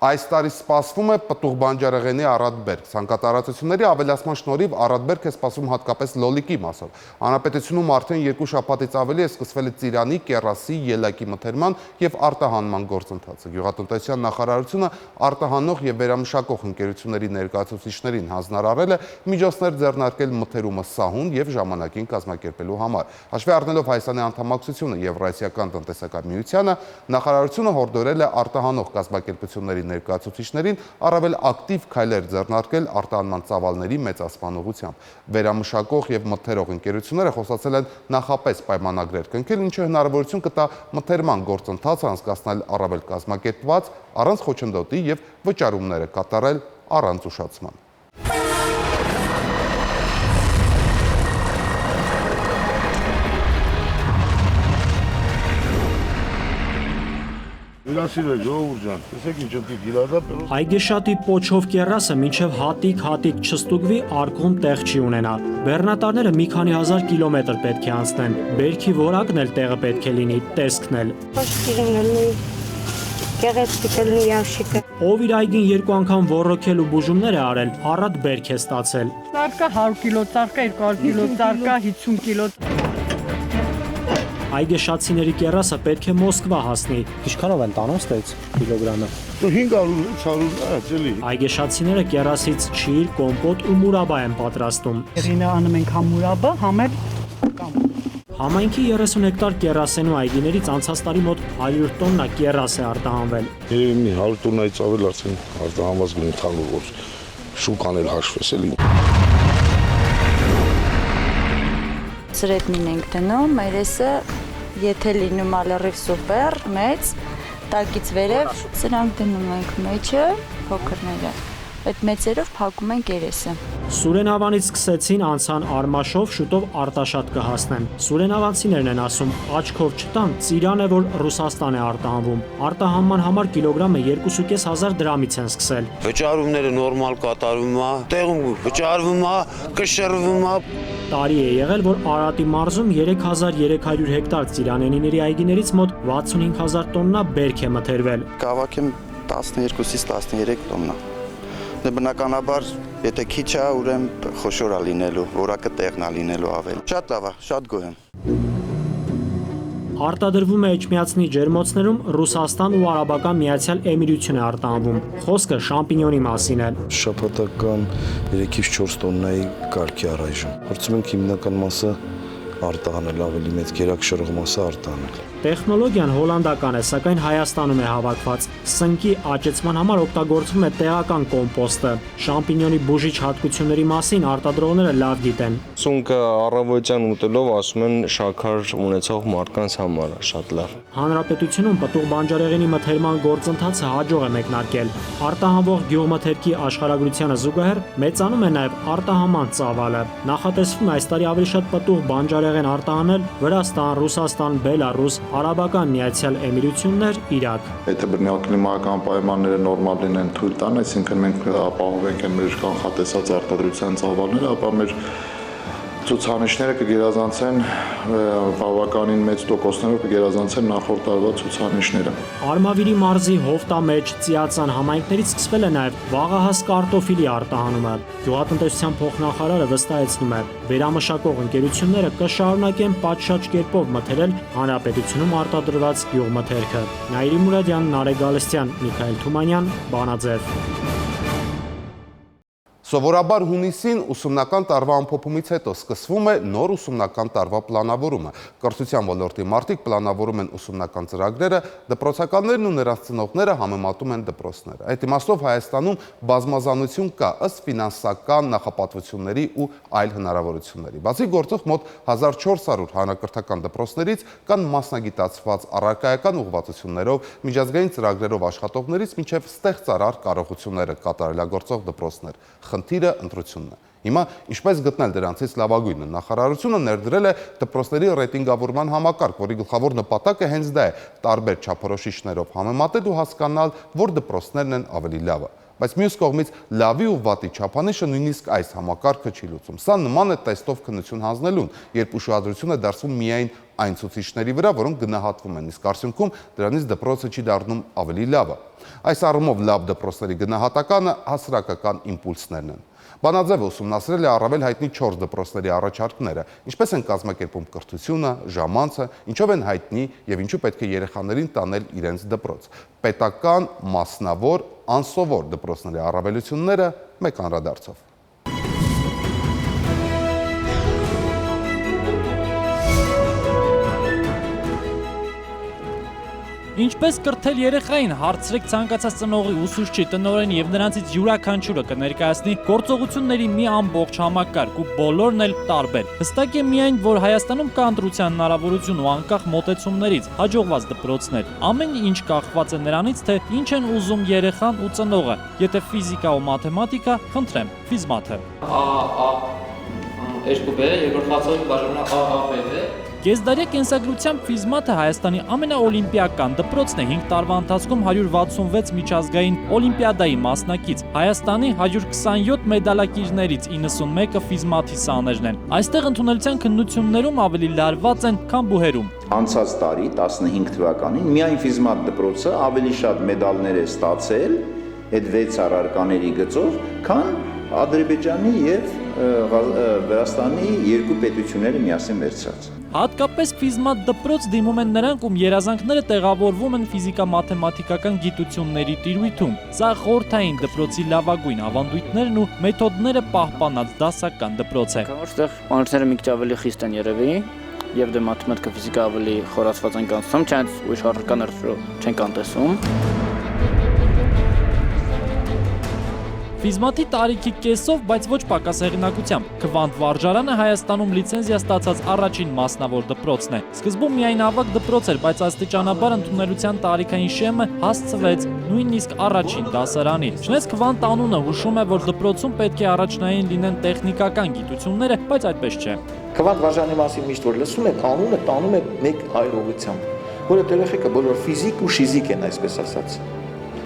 Այս տարի սպասվում է պտուղ բանջարեղենի առատբերք։ Ցանկատարածությունների ավելացման շնորհիվ առատբերք է սպասվում հատկապես լոլիկի մասով։ Հանրապետությունում արդեն 2 շաբաթից ավելի է սկսվել ծիրանի, կեռասի, ելակի մթերման եւ արտահանման գործընթացը։ Գյուղատնտեսության նախարարությունը արտահանող եւ վերամշակող ընկերությունների ներկայացուցիչներին հանձնարարել է միջոցներ ձեռնարկել մթերումը սահուն եւ ժամանակին կազմակերպելու համար։ Հաշվի առնելով Հայաստանի անդամակցությունը Եվրասիական տնտեսական միությանը, նախարարությունը հորդորել է արտահանող կազմակերպությունների ներկայացուցիչներին առավել ակտիվ քայլեր ձեռնարկել արտահանման ծավալների մեծացման ուղղությամբ։ Վերամշակող եւ մթերող ընկերությունները խոսացել են նախապես պայմանագրեր կնքել, ինչը հնարավորություն կտա մթերման գործընթացը անցկացնել առավել կազմակերպված, առանց խոչընդոտի եւ վճարումները կատարել առանց ուշացման։ Հյուրասիրել ժողովուրդ ջան, տեսեք ինչ ընտի գիրադա։ Այգեշատի պոչով կեռասը մինչև հատիկ չստուգվի արկում տեղ չի ունենա։ Բեռնատարները մի քանի հազար կիլոմետր պետք է անցնեն։ Բերքի որակն էլ տեղը պետք է լինի, տեսքն էլ։ Ով իր այգին 2 անգամ ոռոգել ու բուժումներ է արել, առատ բերք է ստացել։ Ծարկա 100 կիլո, ծարկա 200 կիլո, ծարկա 50 կիլո։ Այգեշացիների կեռասը պետք է Մոսկվա հասնի։ Ինչքանով են տանում ստեյց կիլոգրամը։ 500-600 էլի։ Այգեշացիները կեռասից չիր, կոմպոտ ու մուրաբա են պատրաստում։ Երինը անում ենք համ մուրաբա, համ էլ կամ։ Համայնքի 30 հեկտար կեռասենու այգիներից անցած տարի մոտ 100 տոննա կեռաս է արտահանվել։ Երևի 100 տոննայից ավել արդեն արտահանված գնի թալու որ շուկան էլ հաշվես էլի։ Սրետնին ենք դնում, մայրեսը եթե լինում ալերիվ սուպեր, մեծ, տակից վերև, սրանք դնում ենք մեջը, փոքրները, այդ մեծերով փակում ենք երեսը։ Սուրենավանից սկսեցին, անցան Արմաշով, շուտով Արտաշատ կհասնեն։ Սուրենավանցիներն են ասում, աչքով չտան, ծիրան է, որ Ռուսաստան է արտահանվում։ Արտահանման համար կիլոգրամը 2500 դրամից են սկսել։ Վճարումները նորմալ կատարվում է, տեղում վճարվում է, կշռվում է։ Տարի է եղել, որ Արատի մարզում 3300 հեկտար ծիրանենիների այգիներից մոտ 65000 տոննա բերք է մթերվել։ Կավակեմ 12-ից 13 տոննա։ Դե բնականաբար, եթե քիչ է, ուրեմն խոշոր է լինելու, որակը տեղն է լինելու ավել։ Շատ լավ է, շատ գոհ եմ։ Արտադրվում է էջմիածնի ջերմոցներում Ռուսաստան ու Արաբական Միացյալ Էմիրություն է արտահանվում։ Խոսքը շամպինյոնի մասին է։ Շաբաթական 3-ից 4 տոննայի կարգի առայժմ։ Փորձում ենք հիմնական մասը արտահանել, ավելի մեծ գերակշռող մասը արտահանել։ Տեխնոլոգիան հոլանդական է, սակայն Հայաստանում է հավաքված։ Սնկի աճեցման համար օգտագործվում է տեղական կոմպոստը։ Շամպինյոնի բուժիչ հատկությունների մասին արտադրողները լավ գիտեն։ Սունկը առավոտյան ուտելով ասում են շաքար ունեցող մարդկանց համար է շատ լավ։ Հանրապետությունում պտուղ բանջարեղենի մթերման գործընթացը հաջող է մեկնարկել։ Արտահանվող գյուղմթերքի աշխարհագրությանը զուգահեռ մեծանում է նաև արտահանման ծավալը։ Նախատեսվում է այս տարի ավելի շատ պտուղ բանջարեղեն արտահանել Վրաստան, Ռուսաստան, Բելարուս, Արաբական Միացյալ Էմիրություններ, Իրաք։ Եթե բռնյալ կլիմայական պայմանները նորմալ լինեն, թույլ տան, այսինքն մենք ապահովենք մեր կանխատեսած արտադրության ծավալները, ապա մեր ցուցանիշները կգերազանցեն բավականին մեծ տոկոսներով կգերազանցեն նախորդ տարվա ցուցանիշները։ Արմավիրի մարզի Հովտամեջ, Ծիածան համայնքներից սկսվել է նաև վաղահաս կարտոֆիլի արտահանումը։ Գյուղատնտեսության փոխնախարարը վստահեցնում է, վերամշակող ընկերությունները կշարունակեն պատշաճ կերպով մթերել հանրապետությունում արտադրված գյուղմթերքը։ Նաիրի Մուրադյան, Նարեկ Գալստյան, Միքայել Թումանյան, Բանաձև։ Սովորաբար հունիսին ուսումնական տարվա ամփոփումից հետո սկսվում է նոր ուսումնական տարվա պլանավորումը։ Կրթության ոլորտի մարդիկ պլանավորում են ուսումնական ծրագրերը, դպրոցականներն ու նրանց ծնողները համեմատում են դպրոցները։ Այդ իմաստով Հայաստանում բազմազանություն կա ըստ ֆինանսական նախապատվությունների ու այլ հնարավորությունների։ Բացի գործող մոտ 1400 հանրակրթական դպրոցներից կան մասնագիտացված առարկայական ուղղվածություններով, միջազգային ծրագրերով աշխատողներից մինչև ստեղծարար կարողությունները կատարելագործող դպրոցներ։ Խնդիրը ընտրությունն է։ Հիմա ինչպես գտնել դրանցից լավագույնը։ Նախարարությունը ներդրել է դպրոցների ռեյտինգավորման համակարգ, որի գլխավոր նպատակը հենց դա է՝ տարբեր չափորոշիչներով համեմատել ու հասկանալ, որ դպրոցներն են ավելի լավը։ Բայց մյուս կողմից լավի ու վատի չափանիշը նույնիսկ այս համակարգը չի լուծում։ Սա նման է տեստով քննություն հանձնելուն, երբ ուշադրություն է դարձվում միայն այն ցուցիչների վրա, որոնք գնահատվում են, իսկ արդյունքում դրանից դպրոցը չի դառնում ավելի լավը։ Այս առումով լավ դպրոցների գնահատականը հասարակական իմպուլսներն են։ Բանաձևը ուսումնասիրել է առավել հայտնի 4 դպրոցների առաջարկները, ինչպես են կազմակերպում կրթությունը, ժամանցը, ինչով են հայտնի եւ ինչու պետք է երեխաներին տանել իրենց դպրոց։ Պետական, մասնավոր, անսովոր դպրոցների առավելությունները մեկ անդրադարձով։ Ինչպես կրթել երեխային, հարցրեք ցանկացած ծնողի, ուսուցչի, տնօրենի եւ նրանցից յուրաքանչյուրը կներկայացնի գործողությունների մի ամբողջ համակարգ ու բոլորն էլ տարբեր։ Հստակ է միայն, որ Հայաստանում կա ընտրության հնարավորություն ու անկախ մոտեցումներից հաջողված դպրոցներ։ Ամեն ինչ կախված է նրանից, թե ինչ են ուզում երեխան ու ծնողը։ Եթե ֆիզիկա ու մաթեմատիկա, խնդրեմ, ֆիզմաթը։ Կեսդարյա կենսագրությամբ ֆիզմաթը Հայաստանի ամենաօլիմպիական դպրոցն է, 5 տարվա ընթացքում 166 միջազգային օլիմպիադայի մասնակից։ Հայաստանի 127 մեդալակիրներից 91-ը ֆիզմաթի սաներն են։ Այստեղ ընդունելության քննություններում ավելի լարված են, քան բուհերում։ Անցած տարի 15 թվականին միայն ֆիզմաթ դպրոցը ավելի շատ մեդալներ է ստացել այդ 6 առարկաների գծով, քան Ադրբեջանի եւ Վրաստանի երկու պետությունները միասին վերցրած։ Հատկապես ֆիզմաթ դպրոց դիմում են նրանք, ում երազանքները տեղավորվում են ֆիզիկա-մաթեմատիկական գիտությունների տիրույթում։ Սա խորհրդային դպրոցի լավագույն ավանդույթներն ու մեթոդները պահպանած դասական դպրոց է։ Որտեղ մանրցները մի քիչ ավելի խիստ են երևի, եւ դե մաթեմատիկա, ֆիզիկա ավելի խորացված են կանցնում, չնայած ուրիշ առարկաներ չենք անտեսում։ Ֆիզմաթի տարիքի կեսով, բայց ոչ պակաս հեղինակությամբ, Քվանտ վարժարանը Հայաստանում լիցենզիա ստացած առաջին մասնավոր դպրոցն է։ Սկզբում միայն ավագ դպրոց էր, բայց աստիճանաբար ընդունելության տարիքային շեմը հասցվեց նույնիսկ առաջին դասարանի։ Չնայած Քվանտ անունը հուշում է, որ դպրոցում պետք է առաջնային լինեն տեխնիկական գիտությունները, բայց այդպես չէ։ Քվանտ վարժարանի մասին միշտ որ լսում եք, անունը տանում է մեկ այրողությամբ, որը երեխեքը բոլոր ֆիզիկ ու շիզիկ են, այսպես ասած։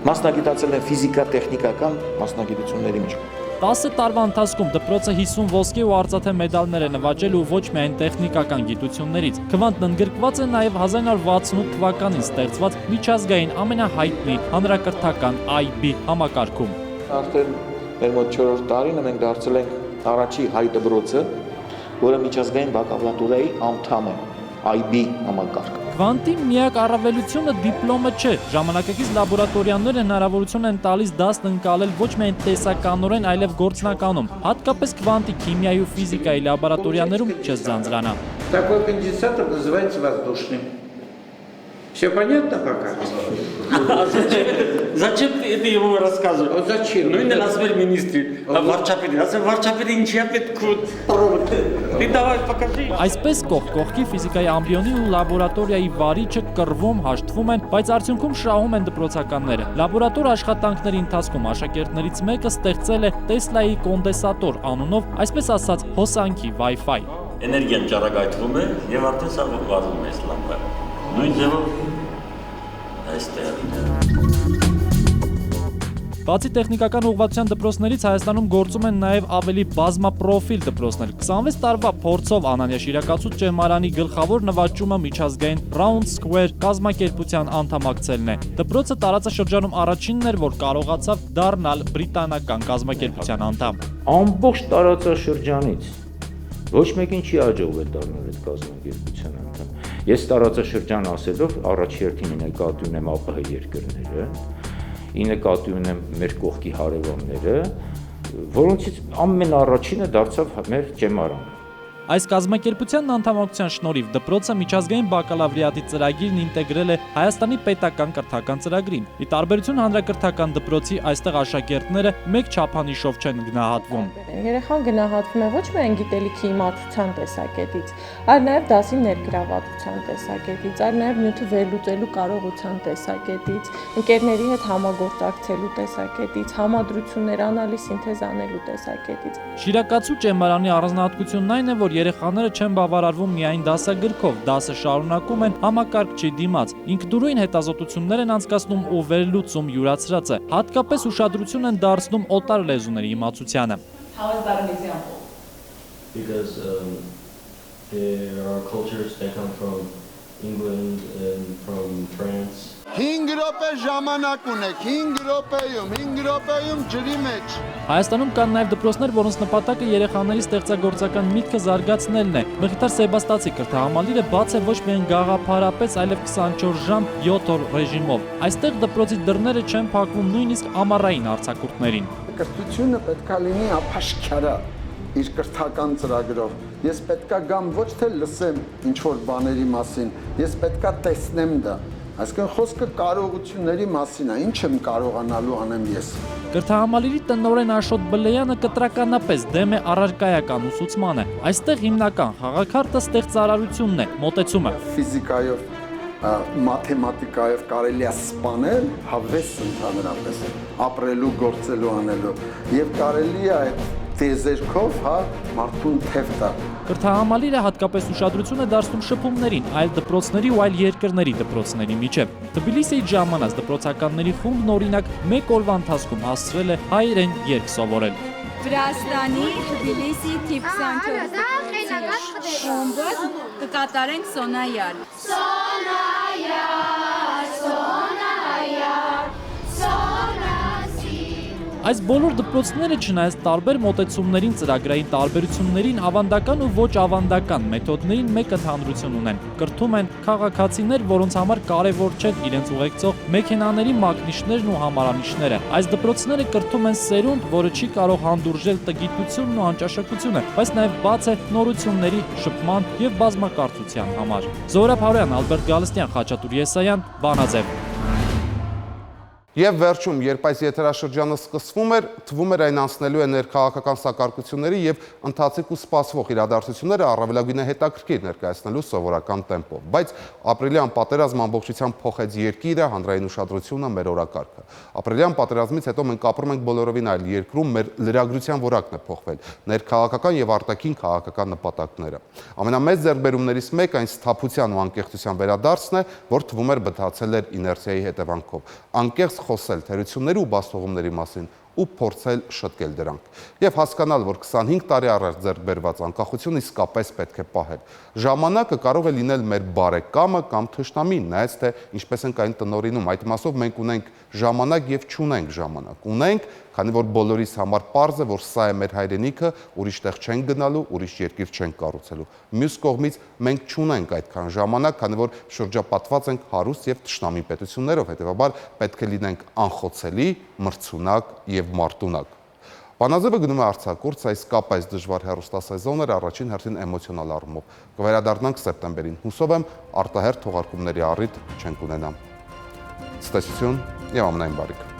Մասնագիտացել են ֆիզիկա-տեխնիկական մասնագիտությունների մեջ։ 10 տարվա ընթացքում դպրոցը 50 ոսկե ու արծաթե մեդալներ է նվաճել ու ոչ միայն տեխնիկական գիտություններից։ Քվանտն ընդգրկված է նաև 1968 թվականին ստեղծված միջազգային ամենահայտնի հանրակրթական IB համակարգում։ Արդեն մեր մոտ 4-րդ տարին մենք դարձել ենք առաջի հայ դպրոցը, որը միջազգային բակալավրատուրայի անդամ է, IB համակարգ։ Քվանտի միակ առավելությունը դիպլոմը չէ, ժամանակակից լաբորատորիաները հնարավորություն են տալիս դասն ընկալել ոչ միայն տեսականորեն, այլև գործնականում, հատկապես քվանտի քիմիայի ու ֆիզիկայի լաբորատորիաներում չես ձանձրանա։ Такой конденсатор называется воздушным. Все понятно пока? Зачем ты это ему рассказываешь? Зачем? Ну и на нас министр, Վարչապետին ինչի է պետք Ты давай покажи. Այսպես կողքի ֆիզիկայի ամբիոնի ու լաբորատորիայի վարիչը կռվում, հաշտվում են, բայց արդյունքում շահում են դպրոցականները։ Լաբորատոր աշխատանքների ընթացքում աշակերտներից մեկը ստեղծել է Տեսլայի կոնդենսատոր անունով, այսպես ասած, հոսանքի Wi-Fi։ Էներգիան ճառագայթվում է եւ արդեն սա վազում է լամպը։ Նույն ձևով այստեղ։ Բացի տեխնիկական ուղղվածության դպրոցներից Հայաստանում գործում են նաև ավելի բազմապրոֆիլ դպրոցներ։ 26 տարվա փորձով Անանյա Շիրակացուց ջերմարանի գլխավոր նվաճումը միջազգային Round Square կազմակերպության անդամակցելն է։ Դպրոցը տարածաշրջանում առաջինն էր, որ կարողացավ դառնալ բրիտանական կազմակերպության անդամ։ Ամբողջ տարածաշրջանից ոչ մեկին չի հաջողվել դառնալ այդ կազմակերպության անդամ։ Ես տարածաշրջան ասելով առաջերտին նկատի ունեմ ԱՊՀ երկրները, ի նկատի ունեմ մեր կողքի հարևանները որոնցից ամենաառաջինը դարձավ մեր ճեմարանը։ Այս կազմակերպության անդամակցության շնորհիվ դպրոցը միջազգային բակալավրիատի ծրագիրն ինտեգրել է Հայաստանի պետական կրթական ծրագրին։ Ի տարբերություն հանրակրթական դպրոցի, այստեղ աշակերտները մեկ չափանիշով չեն գնահատվում։ Երեխան գնահատվում է ոչ միայն գիտելիքի իմացության տեսակետից, այլ նաև դասի ներգրավվածության տեսակետից, այլ նաև նյութը վերլուծելու կարողության տեսակետից, ընկերների հետ համագործակցելու տեսակետից, համադրություններ անալի, սինթեզ անելու տեսակետից։ Շիրակացու ճեմարանի առանձնահատկությունն այն է, որ երեխաները չեն բավարարվում միայն դասագրքով, դասը շարունակում են համակարգչի դիմաց։ Ինքնուրույն հետազոտություններ են անցկացնում ու վերլուծում յուրացրած է։ Հատկապես ուշադրություն են դարձնում օտար լեզուների իմացությանը։ How is that an example? Because there are cultures that come from England and from France. 5 րոպե ժամանակ ունեք, 5 րոպեում ջրի մեջ։ Հայաստանում կան նաև դպրոցներ, որոնց նպատակը երեխաների ստեղծագործական միտքը զարգացնելն է։ Մխիթար Սեբաստացի կրթահամալիրը բաց է ոչ միայն գաղափարապես, այլև 24 ժամ 7 օր ռեժիմով։ Այստեղ դպրոցի դռները չեն փակվում նույնիսկ ամառային արձակուրդներին։ Կրթությունը պետքա լինի ապաշխարը իր կրթական ծրագրով։ Ես պետքա գամ ոչ թե լսեմ ինչ-որ բաների մասին, ես պետքա տեսնեմ դա։ Այսինքն խոսքը կարողությունների մասին է, ինչ եմ կարողանալու անեմ ես։ Կրթահամալիրի տնօրեն Աշոտ Բլեյանը կտրականապես դեմ է առարկայական ուսուցմանը։ Այստեղ հիմնական խաղաքարտը ստեղծարարությունն է, մոտեցումը։ Ֆիզիկայով, մաթեմատիկայով կարելի է սպանել հավես ընդհանրապես, ապրելու, գործելու, անելու, եւ կարելի է այդ տեզերքով, մարդուն թև տա։ Կրթահամալիրը հատկապես ուշադրություն է դարձնում շփումներին, այլ դպրոցների ու այլ երկրների դպրոցների միջև։ Թբիլիսիից ժամանած դպրոցականների խումբն օրինակ մեկ օրվա ընթացքում հասցրել է հայերեն երգ սովորել։ Վրաստանի Թբիլիսի թիվ 24 խումբը կկատարենք Սոնայար։ Սոնայար, Սոնայար, Այս բոլոր դպրոցները չնայած տարբեր մոտեցումներին, ծրագրային տարբերություններին, ավանդական ու ոչ ավանդական մեթոդներին մեկ ընդհանրություն ունեն։ Կրթում են քաղաքացիներ, որոնց համար կարևոր չեն իրենց ուղեկցող մեքենաների մակնիշներն ու համարանիշները։ Այս դպրոցները կրթում են սերունդ, որը չի կարող հանդուրժել տգիտությունն ու անճաշակությունը, բայց նաև բաց է նորությունների, շփման եւ բազմակարծության համար։ Զորապ Հարոյան, Ալբերտ Գալստյան, Խաչատուր Եսայան, Վանաձև։ Եվ վերջում, երբ այս եթերաշրջանը սկսվում էր, թվում էր այն անցնելու է ներքաղաքական սակարկությունների և ընթացիկ ու սպասվող իրադարձությունները առավելագույնը հետաքրքիր ներկայացնելու սովորական տեմպով։ Բայց ապրիլյան պատերազմ ամբողջությամբ փոխեց երկիրը, հանրային ուշադրությունը, մեր օրակարգը։ Ապրիլյան պատերազմից հետո մենք ապրում ենք բոլորովին այլ երկրում, մեր լրագրության որակն է փոխվել, ներքաղաքական և արտաքին քաղաքական նպատակները։ Ամենամեծ ձեռքբերումներից մեկը այն սթափության ու անկեղծության վերադարձն է, որ թվում էր բթացել էր իներցիայի հետևանքով։ Անկեղծ խոսել թերությունների ու բացթողումների մասին ու փորձել շտկել դրանք։ Եվ հասկանալ, որ 25 տարի առաջ ձեռք բերված անկախությունը իսկապես պետք է պահել։ Ժամանակը կարող է լինել մեր բարեկամը կամ թշնամին, նայած թե ինչպես ենք այն տնօրինում։ Այդ իմաստով մենք ունենք ժամանակ եւ չունենք ժամանակ։ Ունենք, քանի որ բոլորիս համար պարզ է, որ սա է մեր հայրենիքը, ուրիշ տեղ չենք գնալու, ուրիշ երկիր չենք կառուցելու։ Մյուս կողմից մենք չունենք այդքան ժամանակ, քանի որ շրջապատված ենք հարուստ եւ թշնամի պետություններով, հետեւաբար պետք է լինենք անխոցելի, մրցունակ եւ մարտունակ։ Վանաձևը գնում է արձակուրդ, այս իսկապես դժվար հեռուստասեզոն էր, առաջին հերթին էմոցիոնալ առումով։ Կվերադառնանք սեպտեմբերին։ Հուսով եմ, արտահերթ թողարկումների առիթ չենք ունենա։ Ցտեսություն եւ ամենայն բարիք։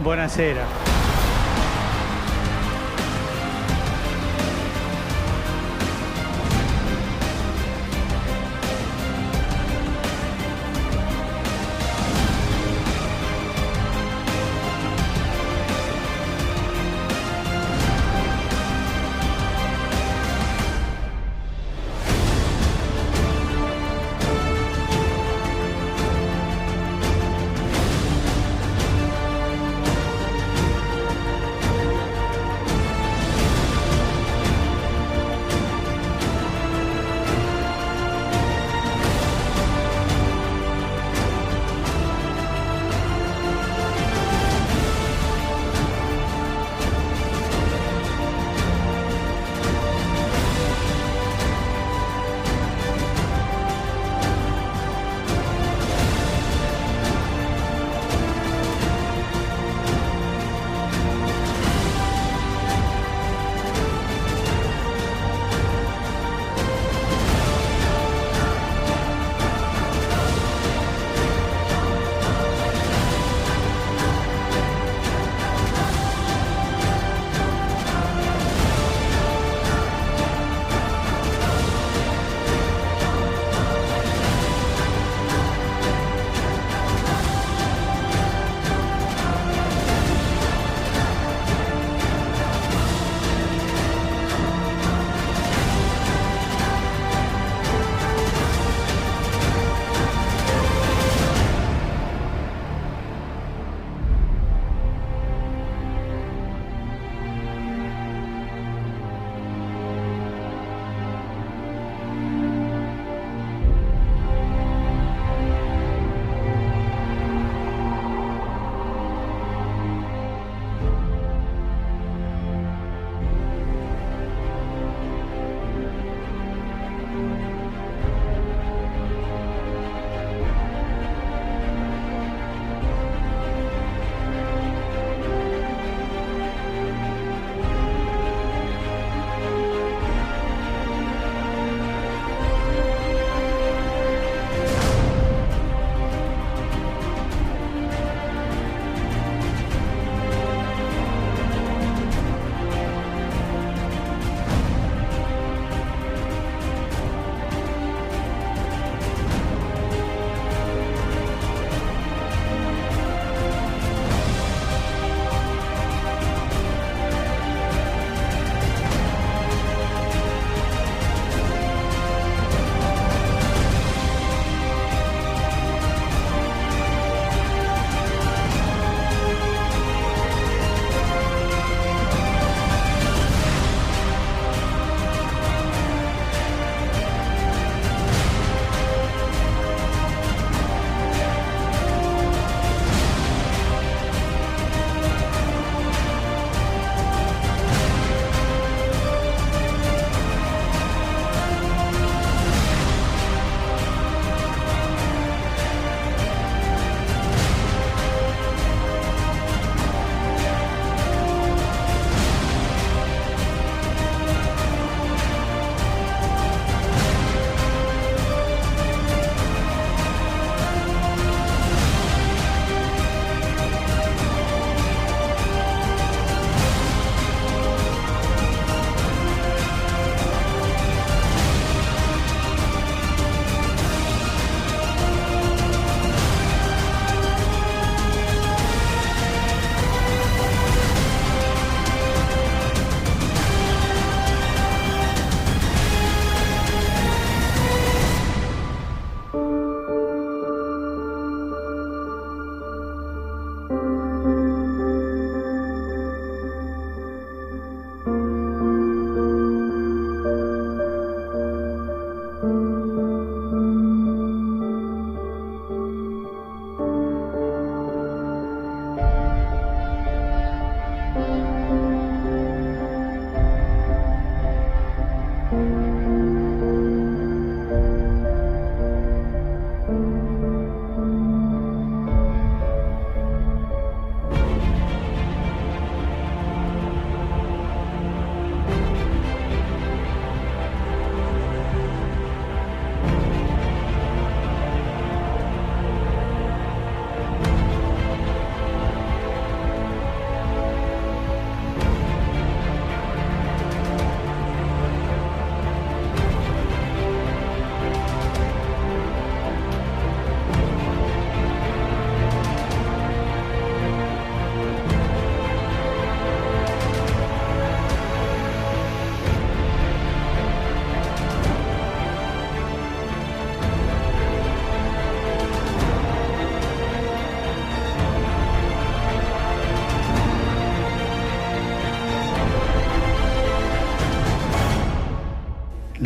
Buonasera.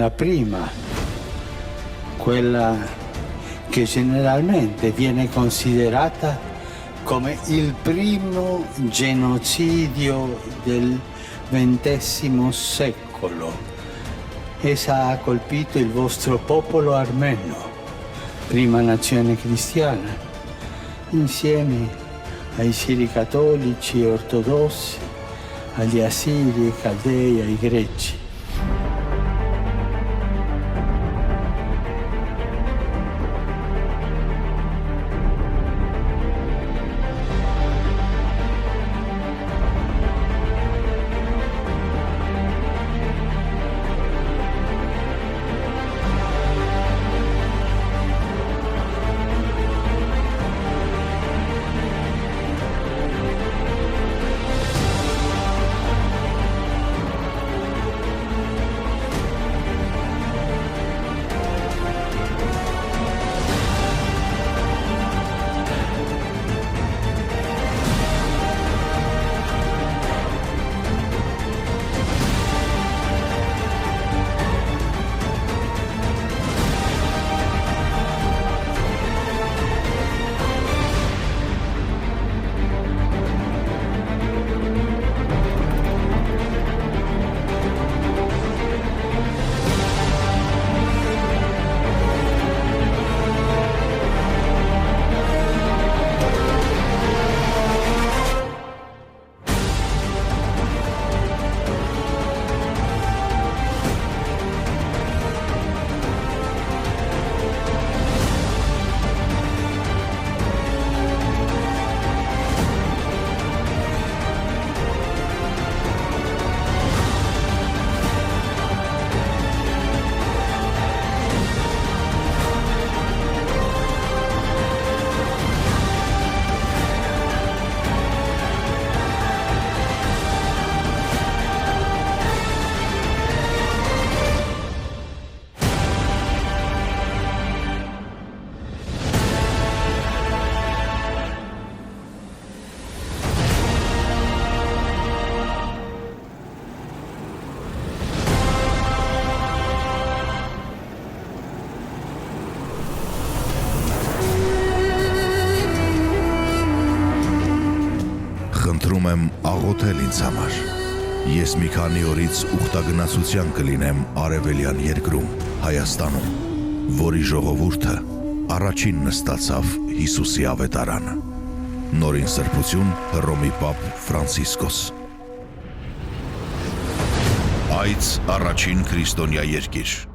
la prima, quella che generalmente viene considerata come il primo genocidio del XX secolo. Essa ha colpito il vostro popolo armeno, prima nazione cristiana, insieme ai siri cattolici e ortodossi, agli assiri, ai caldei, ai greci. Խնդրում եմ աղոթել ինձ համար։ Ես մի քանի օրից ուխտագնացության կլինեմ Արևելյան երկրում, Հայաստանում, որի ժողովուրդը առաջին նստացավ Հիսուսի ավետարանը։ Նորին սրբություն Հռոմի Պապ Ֆրանցիսկոս։ Այց առաջին քրիստոնյա երկիր։